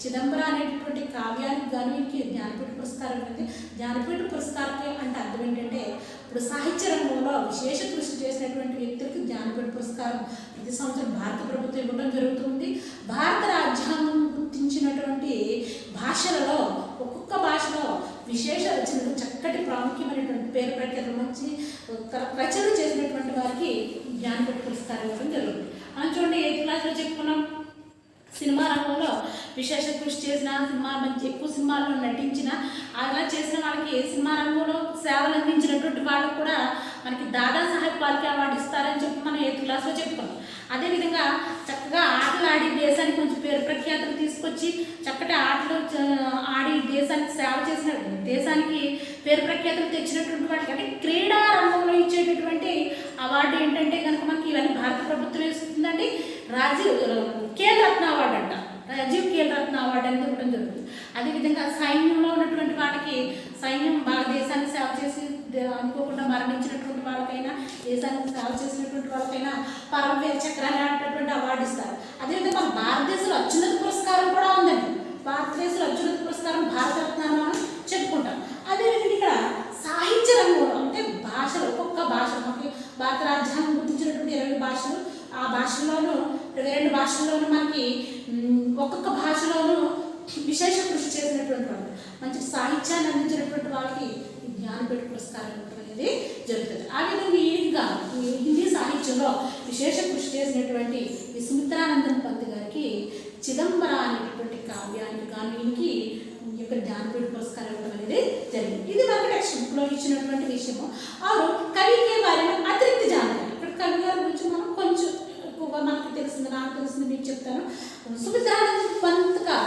చిదంబరా అనేటటువంటి కావ్యానికి గాను ఇంక జ్ఞానపీఠ పురస్కారం అనేది. జ్ఞానపీఠ పురస్కారం అంటే అర్థం ఏంటంటే ఇప్పుడు సాహిత్య రంగంలో విశేష కృషి చేసినటువంటి వ్యక్తులకు జ్ఞానపీఠ పురస్కారం ప్రతి సంవత్సరం భారత ప్రభుత్వం ఇవ్వడం జరుగుతుంది. భారత రాజ్యాంగం గుర్తించినటువంటి భాషలలో ఒక్కొక్క భాషలో విశేష రచనలు చక్కటి ప్రాముఖ్యమైనటువంటి పేరు ప్రఖ్యాతులు మంచి రచనలు చేసినటువంటి వారికి జ్ఞానపీఠ పురస్కారం ఇవ్వడం జరుగుతుంది. మనం చూడండి 8th క్లాస్లో చెప్పుకున్నాం. సినిమా రంగంలో విశేష కృషి చేసిన, సినిమా మంచి ఎక్కువ సినిమాల్లో నటించిన, అలా చేసిన వాళ్ళకి సినిమా రంగంలో సేవలు అందించినటువంటి వాళ్ళకు కూడా మనకి దాదా సాహెబ్ ఫాల్కే అవార్డు ఇస్తారని మనం 8th క్లాస్లో చెప్పుకున్నాం. అదేవిధంగా చక్కగా ఆటలాడి దేశానికి కొంచెం పేరు ప్రఖ్యాతులు తీసుకు తీసుకొచ్చి చక్కటి ఆటలు ఆడి దేశానికి సేవ చేసిన, దేశానికి పేరు ప్రఖ్యాతులు తెచ్చినటువంటి వాటికి అంటే క్రీడా రంగంలో ఇచ్చేటటువంటి అవార్డు ఏంటంటే కనుక మనకి ఇవన్నీ భారత ప్రభుత్వం ఇస్తుందండి. ఖేల్ రత్న అవార్డు అంట, రాజీవ్ ఖేల్ రత్న అవార్డు అనేది ఇవ్వడం జరుగుతుంది. అదేవిధంగా సైన్యంలో ఉన్నటువంటి వాళ్ళకి, సైన్యం బాగా దేశానికి సేవ చేసి అనుకోకుండా మరణించినటువంటి వాళ్ళకైనా, దేశానికి సేవ చేసినటువంటి వాళ్ళకైనా పరమవీర చక్ర అనేటటువంటి అవార్డు ఇస్తారు. అదేవిధంగా మన భారతదేశంలో అత్యున్నత పురస్కారం కూడా ఉందండి. భారతదేశంలో అత్యున్నత పురస్కారం భారతరత్న అని చెప్పుకుంటాం. అదేవిధంగా ఇక్కడ సాహిత్య రంగంలో అంటే భాషలు, ఒక్కొక్క భాష మనకి భారత రాజ్యాంగం గుర్తించినటువంటి 20 భాషలు, ఆ భాషల్లోనూ 22 భాషల్లోనూ మనకి ఒక్కొక్క భాషలోనూ విశేష కృషి చేసినటువంటి వాళ్ళు, మంచి సాహిత్యాన్ని అందించినటువంటి వాళ్ళకి జ్ఞానపీఠ పురస్కారం అనేది జరుగుతుంది. ఆ విధంగా ఈయనగా హిందీ సాహిత్యంలో విశేష కృషి చేసినటువంటి ఈ సుమిత్రానందన్ పంత్ గారికి చిదంబర అనేటటువంటి కావ్యానికి గాను ఈయనకి ఈ యొక్క జ్ఞానపీఠ పురస్కారం ఇవ్వడం అనేది జరిగింది. ఇది మనకు టెక్స్ట్ బుక్లో ఇచ్చినటువంటి విషయము. ఆరు కవికే వారిని అతిరిక్త జానకారి. ఇక్కడ కవి గారి గురించి మనం కొంచెం ఎక్కువగా మనకు తెలిసింది, నాకు తెలిసింది మీకు చెప్తాను. सुमित्रानंद पंत का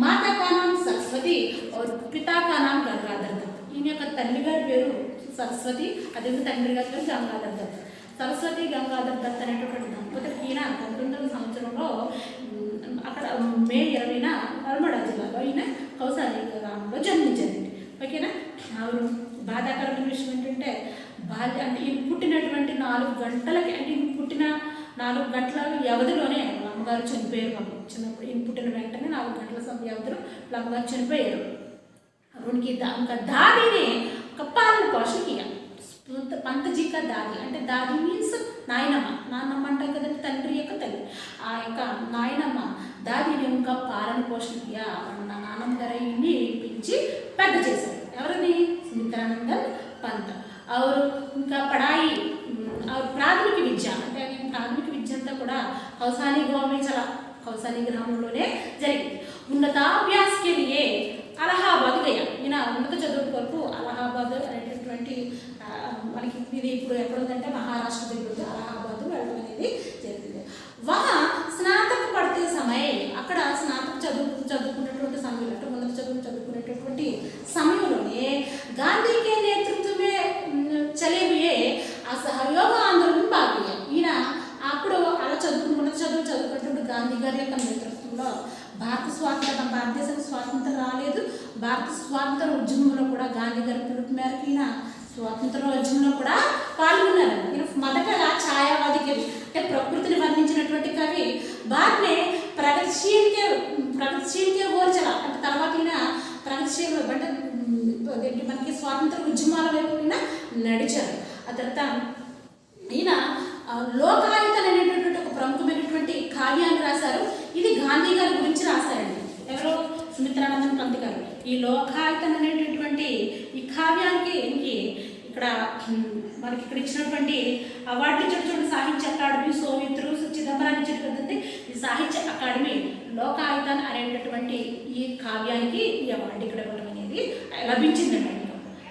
माता का नाम सरस्वती और पिता का नाम गंगाधर दत्त. ఈయన యొక్క తల్లి గారి పేరు సరస్వతి, అదే తండ్రి గారి పేరు గంగాధర్ దత్. సరస్వతి గంగాధర్ దత్ అనేటటువంటి దంపతులకి ఈయన 1900 సంవత్సరంలో అక్కడ మే 20న నల్గొండ జిల్లాలో ఈయన కౌసాలి గ్రామంలో జన్మించారండి. ఓకేనా. ఆవిడ బాధాకరమైన విషయం ఏంటంటే అంటే ఈయన పుట్టినటువంటి 4 గంటలకి, అంటే ఈయన పుట్టిన 4 గంటల వ్యవధిలోనే అమ్మగారు చనిపోయారు. చిన్నప్పుడు ఈయన పుట్టిన వెంటనే 4 గంటల వ్యవధిలో అమ్మగారు చనిపోయారు. उनकी उनका दादी ने पालन पोषण किया. पंत जी का दादी అంటే దాది మీన్స్ నాయనమ్మ. నాన్నమ్మ అంటే కదండి తండ్రి యొక్క తల్లి. ఆ యొక్క నాయనమ్మ దాదిని ఇంకా పాలన పోషణ కియా. నాన్నమ్మ గారు ఈయన్ని పెంచి పెద్ద చేశారు. ఎవరిని? సుమిత్రానందన్ పంత్. और ఇంకా పడాయి ప్రాథమిక విద్య అంటే ప్రాథమిక విద్య అంతా కూడా కౌసాని కౌసాని గ్రామంలోనే జరిగింది. ఉన్నతాభ్యాస్ కే లియే అలహాబాద్ గయా. ఈయన ఉన్నత చదువు కొరకు అలహాబాద్ అనేటటువంటి మనకి ఇది ఇప్పుడు ఎక్కడుందంటే మహారాష్ట్ర దగ్గర అలహాబాద్ వెళ్ళడం అనేది జరిగింది. వహా స్నాతక పడితే సమయం, అక్కడ స్నాతక చదువుకున్నటువంటి సమయంలో అంటే ఉన్నత చదువుకునేటటువంటి సమయంలోనే గాంధీకి నేతృత్వమే చలే హుయే అసహయోగ ఆందోళన భాగయ్యా. ఈయన అప్పుడు అలా ఉన్నత చదువుకున్నటువంటి గాంధీ గారి యొక్క నేతృత్వంలో భారతదేశానికి స్వాతంత్రం రాలేదు. భారత స్వాతంత్ర ఉద్యమంలో కూడా గాంధీ గారి పిలుపు మేరకు ఈయన స్వాతంత్ర ఉద్యమంలో కూడా పాల్గొన్నారు. ఈయన మొదటగా ఛాయావాది కవి అంటే ప్రకృతిని వర్ణించినటువంటి కవి. బాద్మే ప్రగతిశీల్కే ఓర్చల అంటే తర్వాత ఈయన ప్రగతిశీల అంటే మనకి స్వాతంత్ర ఉద్యమాల వైపు ఈయన నడిచారు. ఆ తర్వాత ఈయన లోకాయుతం అనేటటువంటి ఒక ప్రముఖమైనటువంటి కావ్యాన్ని రాశారు. ఇది గాంధీ గారి గురించి రాశారండి. ఎవరు? సుమిత్రానందన్ పంత్ గారు. ఈ లోకాయుతం అనేటటువంటి ఈ కావ్యానికి ఇక్కడ మనకి ఇక్కడ ఇచ్చినటువంటి అవార్డు ఇచ్చినటువంటి సాహిత్య అకాడమీ సోవియత్ రూస్ చిదంబరాన్ని ఇచ్చినటువంటి ఈ సాహిత్య అకాడమీ లోకాయుతాన్ అనేటటువంటి ఈ కావ్యానికి ఈ అవార్డు ఇక్కడ ఇవ్వడం అనేది లభించిందండి.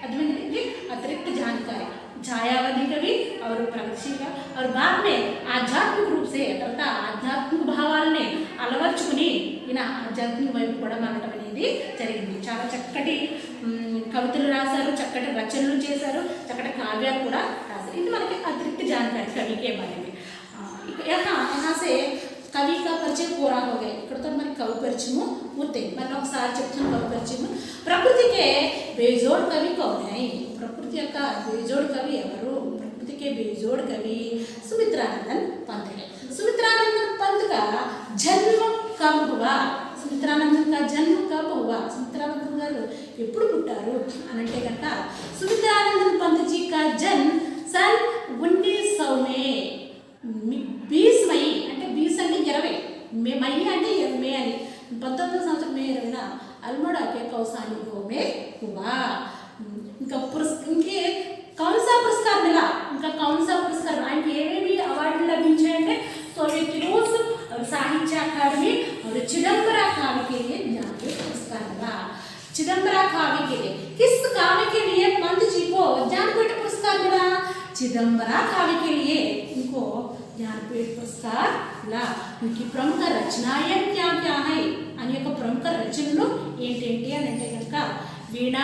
అర్థమైంది. అతిరిक्त जानकारी छायावादी कवि और प्रगतिशील और बाद में आध्यात्मिक रूप से తర్వాత ఆధ్యాత్మిక భావాలని అలవర్చుకుని ఈయన ఆధ్యాత్మిక వైపు కూడా మారడం అనేది జరిగింది. చాలా చక్కటి కవితలు రాశారు, చక్కటి రచనలు చేశారు, చక్కటి కావ్యాలు కూడా రాశారు. ఇది మనకి అతిరిक्त जानकारी कवि के बारे में. यहाँ से कवि का परिचय पूरा हो गया. इकड़तो मन कवि परिचय पूर्ति मन ఒకసారి చెప్తాను कवि परिचय. प्रकृति के बेजोड़ कवि कौन है? प्रकृति యొక్క बेजोड़ कवि ఎవరు? प्रकृति के बेजोड़ कवि सुमित्रानंदन पंत है. सुमित्रानंदन पंत का जन्म कब हुआ? सुमित्रानंदन का जन्म कब हुआ? सुमित्रानंदन గారు ఎప్పుడు పుట్టారు అని అంటే గనక सुमित्रानंदन पंत जी का जन्म सन 1900 में 20 मई అంటే 20 అంటే 20 मई అంటే మే అని 1900 సంవత్సరం మే 20న अल्मोड़ा के कौसानी गांव में हुआ. इनका इनके कौन सा पुरस्कार मिला? इनका कौन सा पुरस्कार? इनके ఏమేమి అవార్డులు లభించాయంటే सोवियत रूस और साहित्य अकादमी और चिदंबरा काव्य के लिए ज्ञानपीठ पुरस्कार मिला. चिदंबरा काव्य के लिए किस काव्य के लिए पंत जी को ज्ञानपीठ पुरस्कार मिला? चिदंबरा काव्य के लिए इनको ज्ञानपीठ पुरस्कार ला उनकी प्रमुख रचनाएं क्या क्या है అనే యొక్క ప్రముఖ రచనలు ఏంటేంటి అని అంటే కనుక వీణ,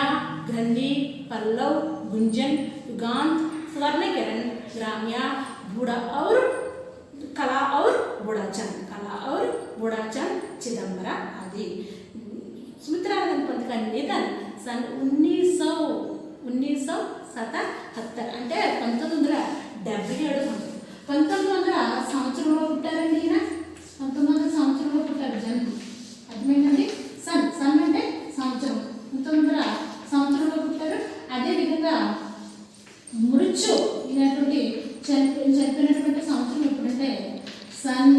గ్రంథి, పల్లవ్, గుంజన్, युगांत, स्वर्ण किरण, ग्राम्या, बूढ़ा और कला और बूढ़ाचंद, चिदंबरा आदि। सुमित्रानंद पंत का निधन सन 1977 అంటే 1977 సంవత్సరంలో పుట్టారండి ఈయన. 1900 సంవత్సరంలో పుట్టారు జన్మ. అర్థమైందండి? సన్ అంటే సంవత్సరం. 1900 సంవత్సరంలో పుట్టారు. అదేవిధంగా మృత్యు అయినటువంటి చనిపోయినటువంటి సంవత్సరం ఎప్పుడంటే సన్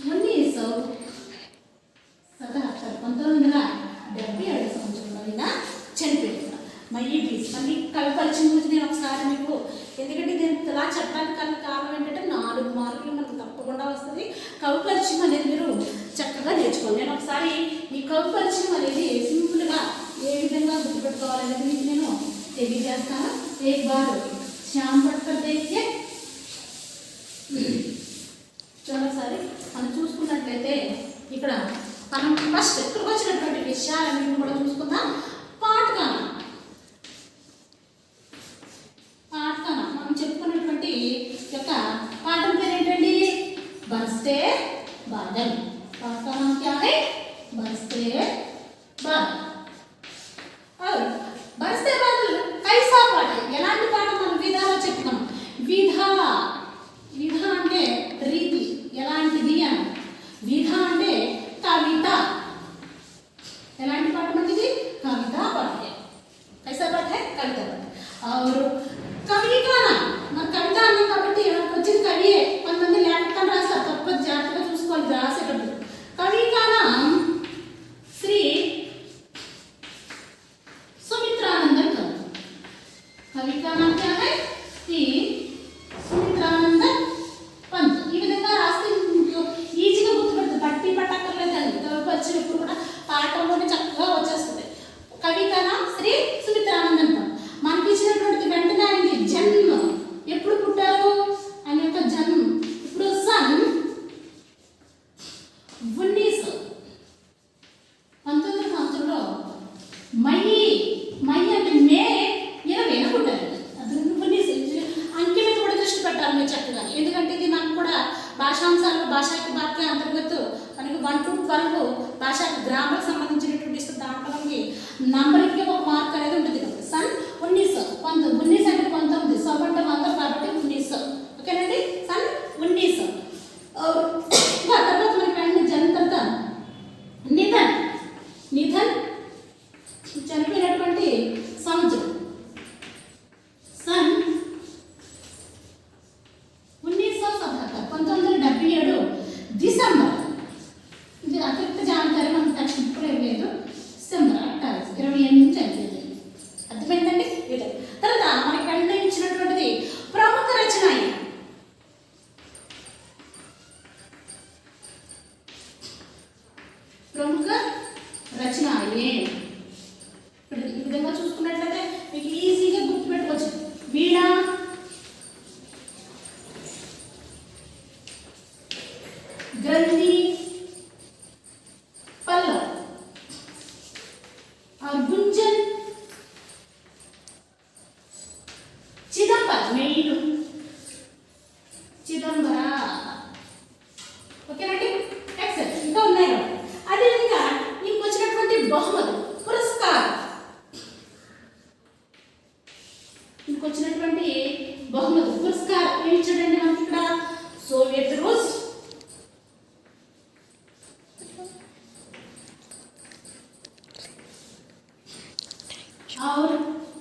1977 సంవత్సరంలో ఆయన చనిపోయారు. మళ్ళీ కవి పరిచయం గురించి నేను ఒకసారి మీకు, ఎందుకంటే నేను ఇలా చెప్పడానికి కారణం ఏంటంటే 4 మార్కులు మనకు తప్పకుండా వస్తుంది. కవి పరిచయం అనేది మీరు చక్కగా నేర్చుకోవాలి. నేను ఒకసారి ఈ కవి పరిచయం అనేది సింపుల్గా ఏ విధంగా గుర్తుపెట్టుకోవాలనేది మీకు నేను తెలియజేస్తాను. एक बार श्याम पट पर देखिए. చాలా సారి మనం చూసుకున్నట్లయితే ఇక్కడ మనం ఫస్ట్ ఇక్కడికి వచ్చినటువంటి విషయాలన్నింటినీ కూడా చూసుకుందాం. పాఠగానం మనం చెప్పుకున్నటువంటి యొక్క పాఠం పేరు ఏంటండి? బర్స్తే బాదల్. పాఠగానం क्या है? బర్స్తే బాదల్. బర్స్తే బాదల్ కైసా పాట? ఎలాంటి పాట? మనం విధాలో చెప్తాం. విధ అంటే రీతి, ఎలాంటిది అని. విధ అంటే కవిత. ఎలాంటి పాట మనకి? కవిత పాట. కైసా పాట? కవిత పాట. और कवि का नाम మన కవిత అన్నాం కాబట్టి వచ్చింది కవియే. కొంతమంది లేఖకం రాస్తారు, తప్పదు, జాగ్రత్తగా చూసుకోవాలి రాసేటప్పుడు. కవి का नाम श्री सुमित्रानंदन पंत. कवि का नाम क्या है? श्री सुमित्रानंदन पंत. ఈ విధంగా రాస్తే ఈజీగా గుర్తుపెడుతుంది, బట్టి పట్టక్కర్లేదండి. కవి పరిచయం కూడా పాఠంలోనే చక్కగా వచ్చేస్తుంది. కవి का नाम श्री सुमित्रानंदन पंत. మనకి ఇచ్చినటువంటి వెంటనే ఆయనకి జన్మ ఎప్పుడు పుట్టారు ఆయన యొక్క జన్మ ఇప్పుడు సన్ 1900 సంవత్సరంలో మై అంటే మే 20 పుట్టారు. అది 19 అంకె మీద కూడా దృష్టి పెట్టాలి మీరు చక్కగా, ఎందుకంటే ఇది మనకు కూడా భాషాంశాల్లో భాషాకి వాక్య అంతర్గత మనకి 1 to 12 భాషా గ్రామర్కి సంబంధించినటువంటి దాంట్లో మనకి నంబర్కి ఒక మార్క్ అనేది ఉంటుంది కదా. సన్ 19 అంటే 19, सब అంటే 100 కాబట్టి 19. ఓకేనండి? సన్ 19. తర్వాత మనకి వెంటనే జన్మ తర్వాత నిధన్ చనిపోయినటువంటి సంవత్సరం సన్ 1977 డిసెంబర్. ఇది అతిరిక్త జాబితారు మనకు టెక్స్ట్ ఇప్పుడే లేదు. డిసెంబర్ 28 నుంచి అయిపోయింది. అర్థమైందండి? తర్వాత మనకి వెంటనే ఇచ్చినటువంటిది ప్రముఖ రచన. ప్రముఖ రచన ఈ విధంగా చూసుకున్నట్లయితే మీకు ఈజీగా గుర్తుపెట్టుకోవచ్చు. వీణ, గ్రంథి, పల్లవ్ और गुंजन, చిదంబరా. ఓకేనండి? ఎక్సెప్ట్ ఇంకా ఉన్నాయి కదా. అదేవిధంగా మీకు వచ్చినటువంటి బహుమతి పురస్కారం, మీకు వచ్చినటువంటి బహుమతి పురస్కారం ఏమి చూడండి మనకి ఇక్కడ సోవియట్ రూస్, और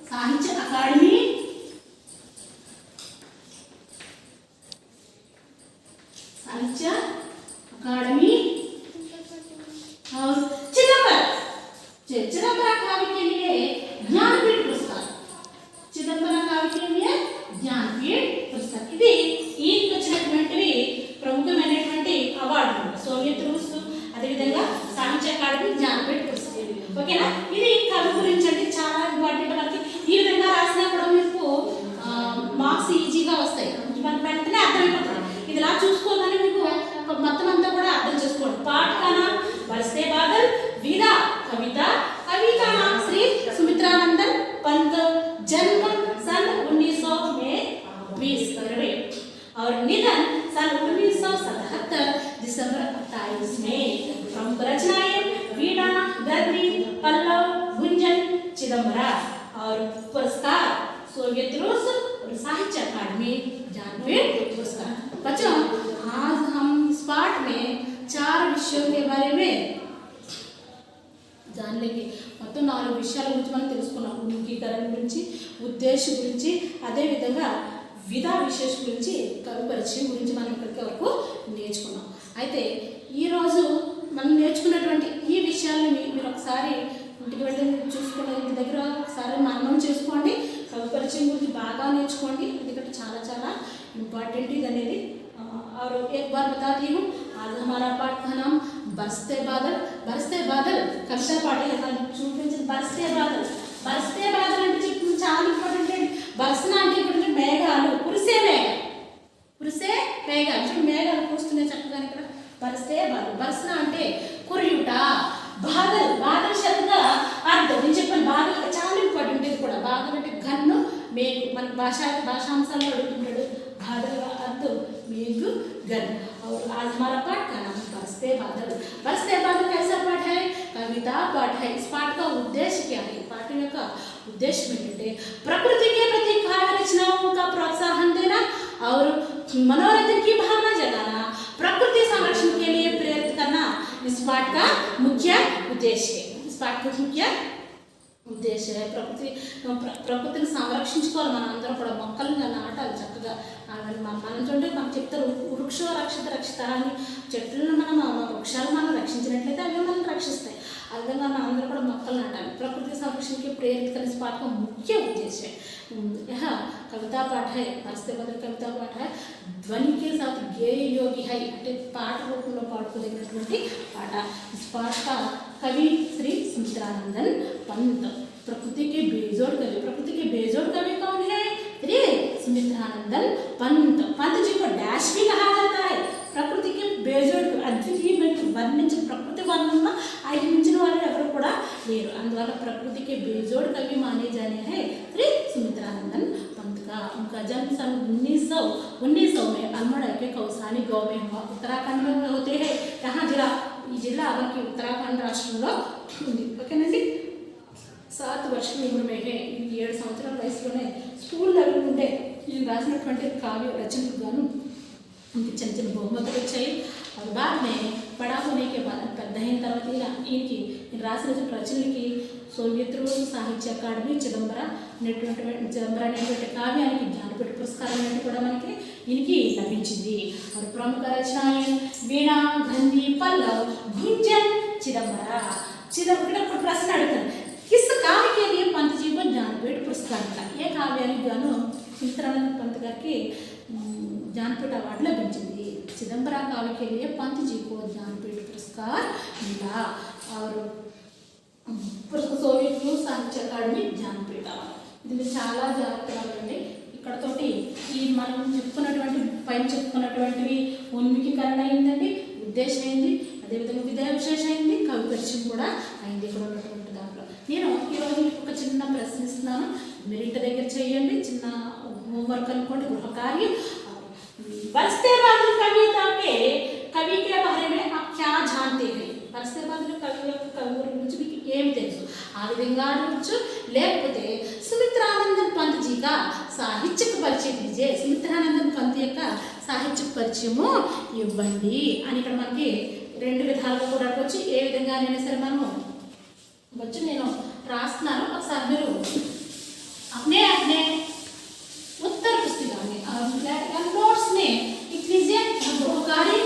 साहित्य अकादमी, और चिदंबरा काव्य के लिए ज्ञानपीठ पुरस्कार. चिदंबरा काव्य के लिए ज्ञानपीठ पुरस्कार. ఇది ఈయనకి వచ్చినటువంటివి ప్రముఖమైనటువంటి అవార్డులు. సోవియట్ రూస్, అదేవిధంగా సాహిత్య అకాడమీ, జ్ఞానపీఠ పురస్కారం. ఓకేనా? ఇది కవి గురించి అంటే చాలా ఇంపార్టెంట్. మనకి ఈ విధంగా రాసినా కూడా మీకు మార్క్స్ ఈజీగా వస్తాయి, మనకి వెంటనే అర్థమైపోతుంది. ఇది ఇలా చూసుకుంటే दिसंबर 28 में प्रमुख रचनाएं वीणा, गद्दी, पल्लव, गुंजन, चिदंबरा। और पुरस्कार सोवियत रूस और साहित्य अकादमी ज्ञानपीठ पुरस्कार। बच्चों, आज हम इस पाठ में 4 विषयों के बारे में जान लेंगे। మొత్తం 4 విషయాల గురించి మనం తెలుసుకున్నాం. ఉనికీకరణ గురించి, ఉద్దేశం గురించి, అదే విధంగా విధా విశేష గురించి, కవి పరిచయం గురించి మనం ఇక్కడికి వరకు నేర్చుకున్నాం. అయితే ఈరోజు మనం నేర్చుకున్నటువంటి ఈ విషయాలను మీరు ఒకసారి ఇంటికి వెళ్ళి చూసుకున్న ఇంటి దగ్గర ఒకసారి మననం చేసుకోండి. కవి పరిచయం గురించి బాగా నేర్చుకోండి, ఎందుకంటే చాలా చాలా ఇంపార్టెంట్ ఇది అనేది. और एक बार बताती हूँ, आज हमारा पाठ का नाम बरसते बादल। बरसते बादल कविता पाठ है. చూపించి బరసతే బాదల్. బరసతే బాదల్ అంటే చెప్తుంది చాలా ఇంపార్టెంట్. బరసన అంటే ఇప్పుడు మేఘాలు, కురిసే మేఘాలు, కురిసే మేఘాలు. చూడండి మేఘాలు కురుస్తున్నాయి చక్కగా ఇక్కడ. బరసతే బాదల్. బరసన అంటే కురియుట. బాదల్, బాదల్ శబ్ద అర్థం నేను చెప్పాను. బాదల్ చాలా ఇంపార్టెంట్ ఇది కూడా. బాదల్ అంటే గన్ను, మేఘ. మన భాషాంశాల్లో అడుగుతుంటాడు. बादल का अर्थ मेघ गण। और आज हमारा पाठ का नाम बरसते बादल। बरसते बादल कैसा पाठ है? कविता पाठ है। इस पाठ का उद्देश्य क्या है? पाठ का उद्देश्य में प्रकृति के प्रति काव्य रचनाओं का प्रोत्साहन देना और मनोरंजन की भावना जगाना, प्रकृति संरक्षण के लिए प्रेरित करना इस पाठ का मुख्य उद्देश्य है। इस पाठ का मुख्य ఉద్దేశ ప్రకృతిని సంరక్షించుకోవాలి. మనం అందరం కూడా మొక్కలను నాటాలి చక్కగా. మనం చూడండి మనకు చెప్తారు వృక్ష రక్షిత రక్షిత అని. చెట్లను మనం వృక్షాలు మనం రక్షించినట్లయితే అవి మనం రక్షిస్తాయి. ఆ విధంగా మనం అందరూ కూడా మొక్కలు నాటాలి. ప్రకృతి సంరక్షణకి ప్రేరిत करने इस पाठ का मुख्य उद्देश्य है। यह कविता पाठ है, बरसते बादल कविता पाठ है, ध्वनि के साथ गेय योगी है అంటే పాట రూపంలో పాడుకోదగినటువంటి పాట. इस पाठ का कवि श्री सुमित्रानंदन पंत। प्रकृति के बेजोड़ कवि, प्रकृति के बेजोड़ कवि कौन है? श्री सुमित्रानंदन पंत। पंत जी को डैश भी कहा जाता है. प्रकृति के बेजोड़ अद्वितीय వర్ణించిన ప్రకృతి వర్ణన ఆయన మించిన వాళ్ళు ఎవరు కూడా లేరు. అందువల్ల प्रकृति के बेजोड़ कवि माने जाने हैं श्री सुमित्रानंदन पंत का। उनका जन्म सन 1900 में अल्मोड़ा के कौसानी गांव में हुआ. उत्तराखंड में होते हैं. यहाँ जिला, ఈ జిల్లా మనకి ఉత్తరాఖండ్ రాష్ట్రంలో ఉంది. ఓకేనండి. 7 వర్షం ఉమ్రమే హే. 7 సంవత్సరాల వయసులోనే స్కూల్ లెవెల్ ఉంటే ఈ రాసినటువంటి కావ్య రచనకు గాను उनके చిన్న చిన్న బహుమతులు వచ్చాయి. और बाद में बड़ा होने के बाद పెద్ద అయిన తర్వాత ఈయనకి రాసిన రచనలకి సోవియత్ రూస్ సాహిత్య అకాడమీ చిదంబరా అనేటువంటి కావ్యానికి జ్ఞానపీఠ పురస్కారం అనేది కూడా మనకి ఈయనకి లభించింది. और प्रमुख रचनाएं वीणा, गद्दी, पल्लव, गुंजन, चिदंबरा। चिदंबरा को प्रश्न अड़ुताను, किस काव्य के लिए पंत जी को ज्ञानपीठ पुरस्कार मिला? ఏ కావ్యానికి గాను సుమిత్రానంద పంత్ గారికి ज्ञानपीठ अवार्ड लभिंचिंदी. चिदंबरा काव्य के लिए पंत जी को ज्ञानपीठ पुरस्कार मिला. और सोवियत रूस साहित्य अकादमी ज्ञानपीठ अवार्ड. ఇది చాలా జాగ్రత్తగా ఉండండి. ఇక్కడతోటి ఈ మనం చెప్పుకున్నటువంటి పైన చెప్పుకున్నటువంటివి ఉన్ముఖీకరణ అయిందండి, ఉద్దేశం అయింది, అదేవిధంగా విధా విశేషం అయింది, కవి పరిచయం కూడా అయింది. ఇక్కడ ఉన్నటువంటి దాంట్లో నేను ఈరోజు మీకు ఒక చిన్న ప్రశ్న ఇస్తున్నాను. మీరు ఇంటి దగ్గర చేయండి. చిన్న होमवर्क అనుకోండి, గృహ కార్యం. बरसते बादल कविता के कवि के बारे में आप क्या जानते हैं? बरसते बादल कवि గురించి మీకు ఏం తెలుసు? ఆ విధంగా అడగచ్చు. లేకపోతే సుమిత్రానందన్ పంత్ जी का సాహిత్యక పరిచయం दीजिए. సుమిత్రానందన్ పంత్ యొక్క సాహిత్యక పరిచయము ఇవ్వండి అని ఇక్కడ మనకి 2 విధాలుగా కూడా అడగచ్చు. ఏ విధంగానైనా సరే మనము వచ్చు. నేను రాస్తున్నాను, ఒకసారి మీరు अपने अपने उत्तर पुस्तिका में और नोट्स में लिख लीजिए. गृहकार्य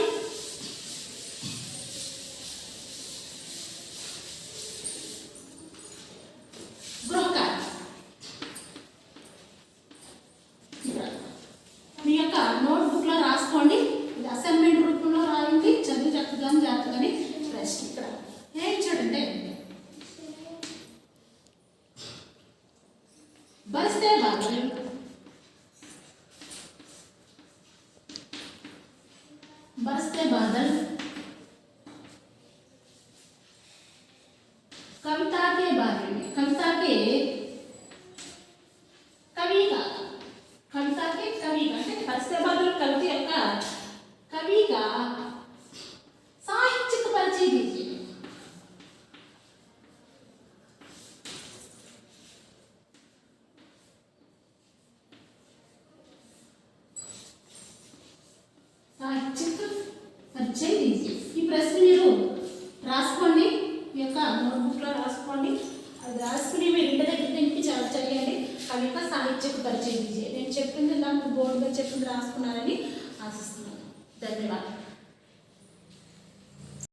మీ యొక్క నోట్బుక్లో రాసుకోండి. ఇది అసైన్మెంట్ రూపంలో రాయండి. చదివి చక్కగా జాగ్రత్తగానే ప్రశ్న ఇక్కడ ఏం చూడండి. बरसते बादल बरसते बादल कविता के बारे में, कविता के कवि का, कविता के कवि का, बरसते बादल कविता का कवि का రాసుకుని మీరు ఇంటి దగ్గర తింటే చదివండి. కవిత సాహిత్యకు పరిచయం విజయ. నేను చెప్పింది దాంట్లో బోర్డుగా చెప్పింది రాసుకున్నారని ఆశిస్తున్నాను. ధన్యవాదాలు.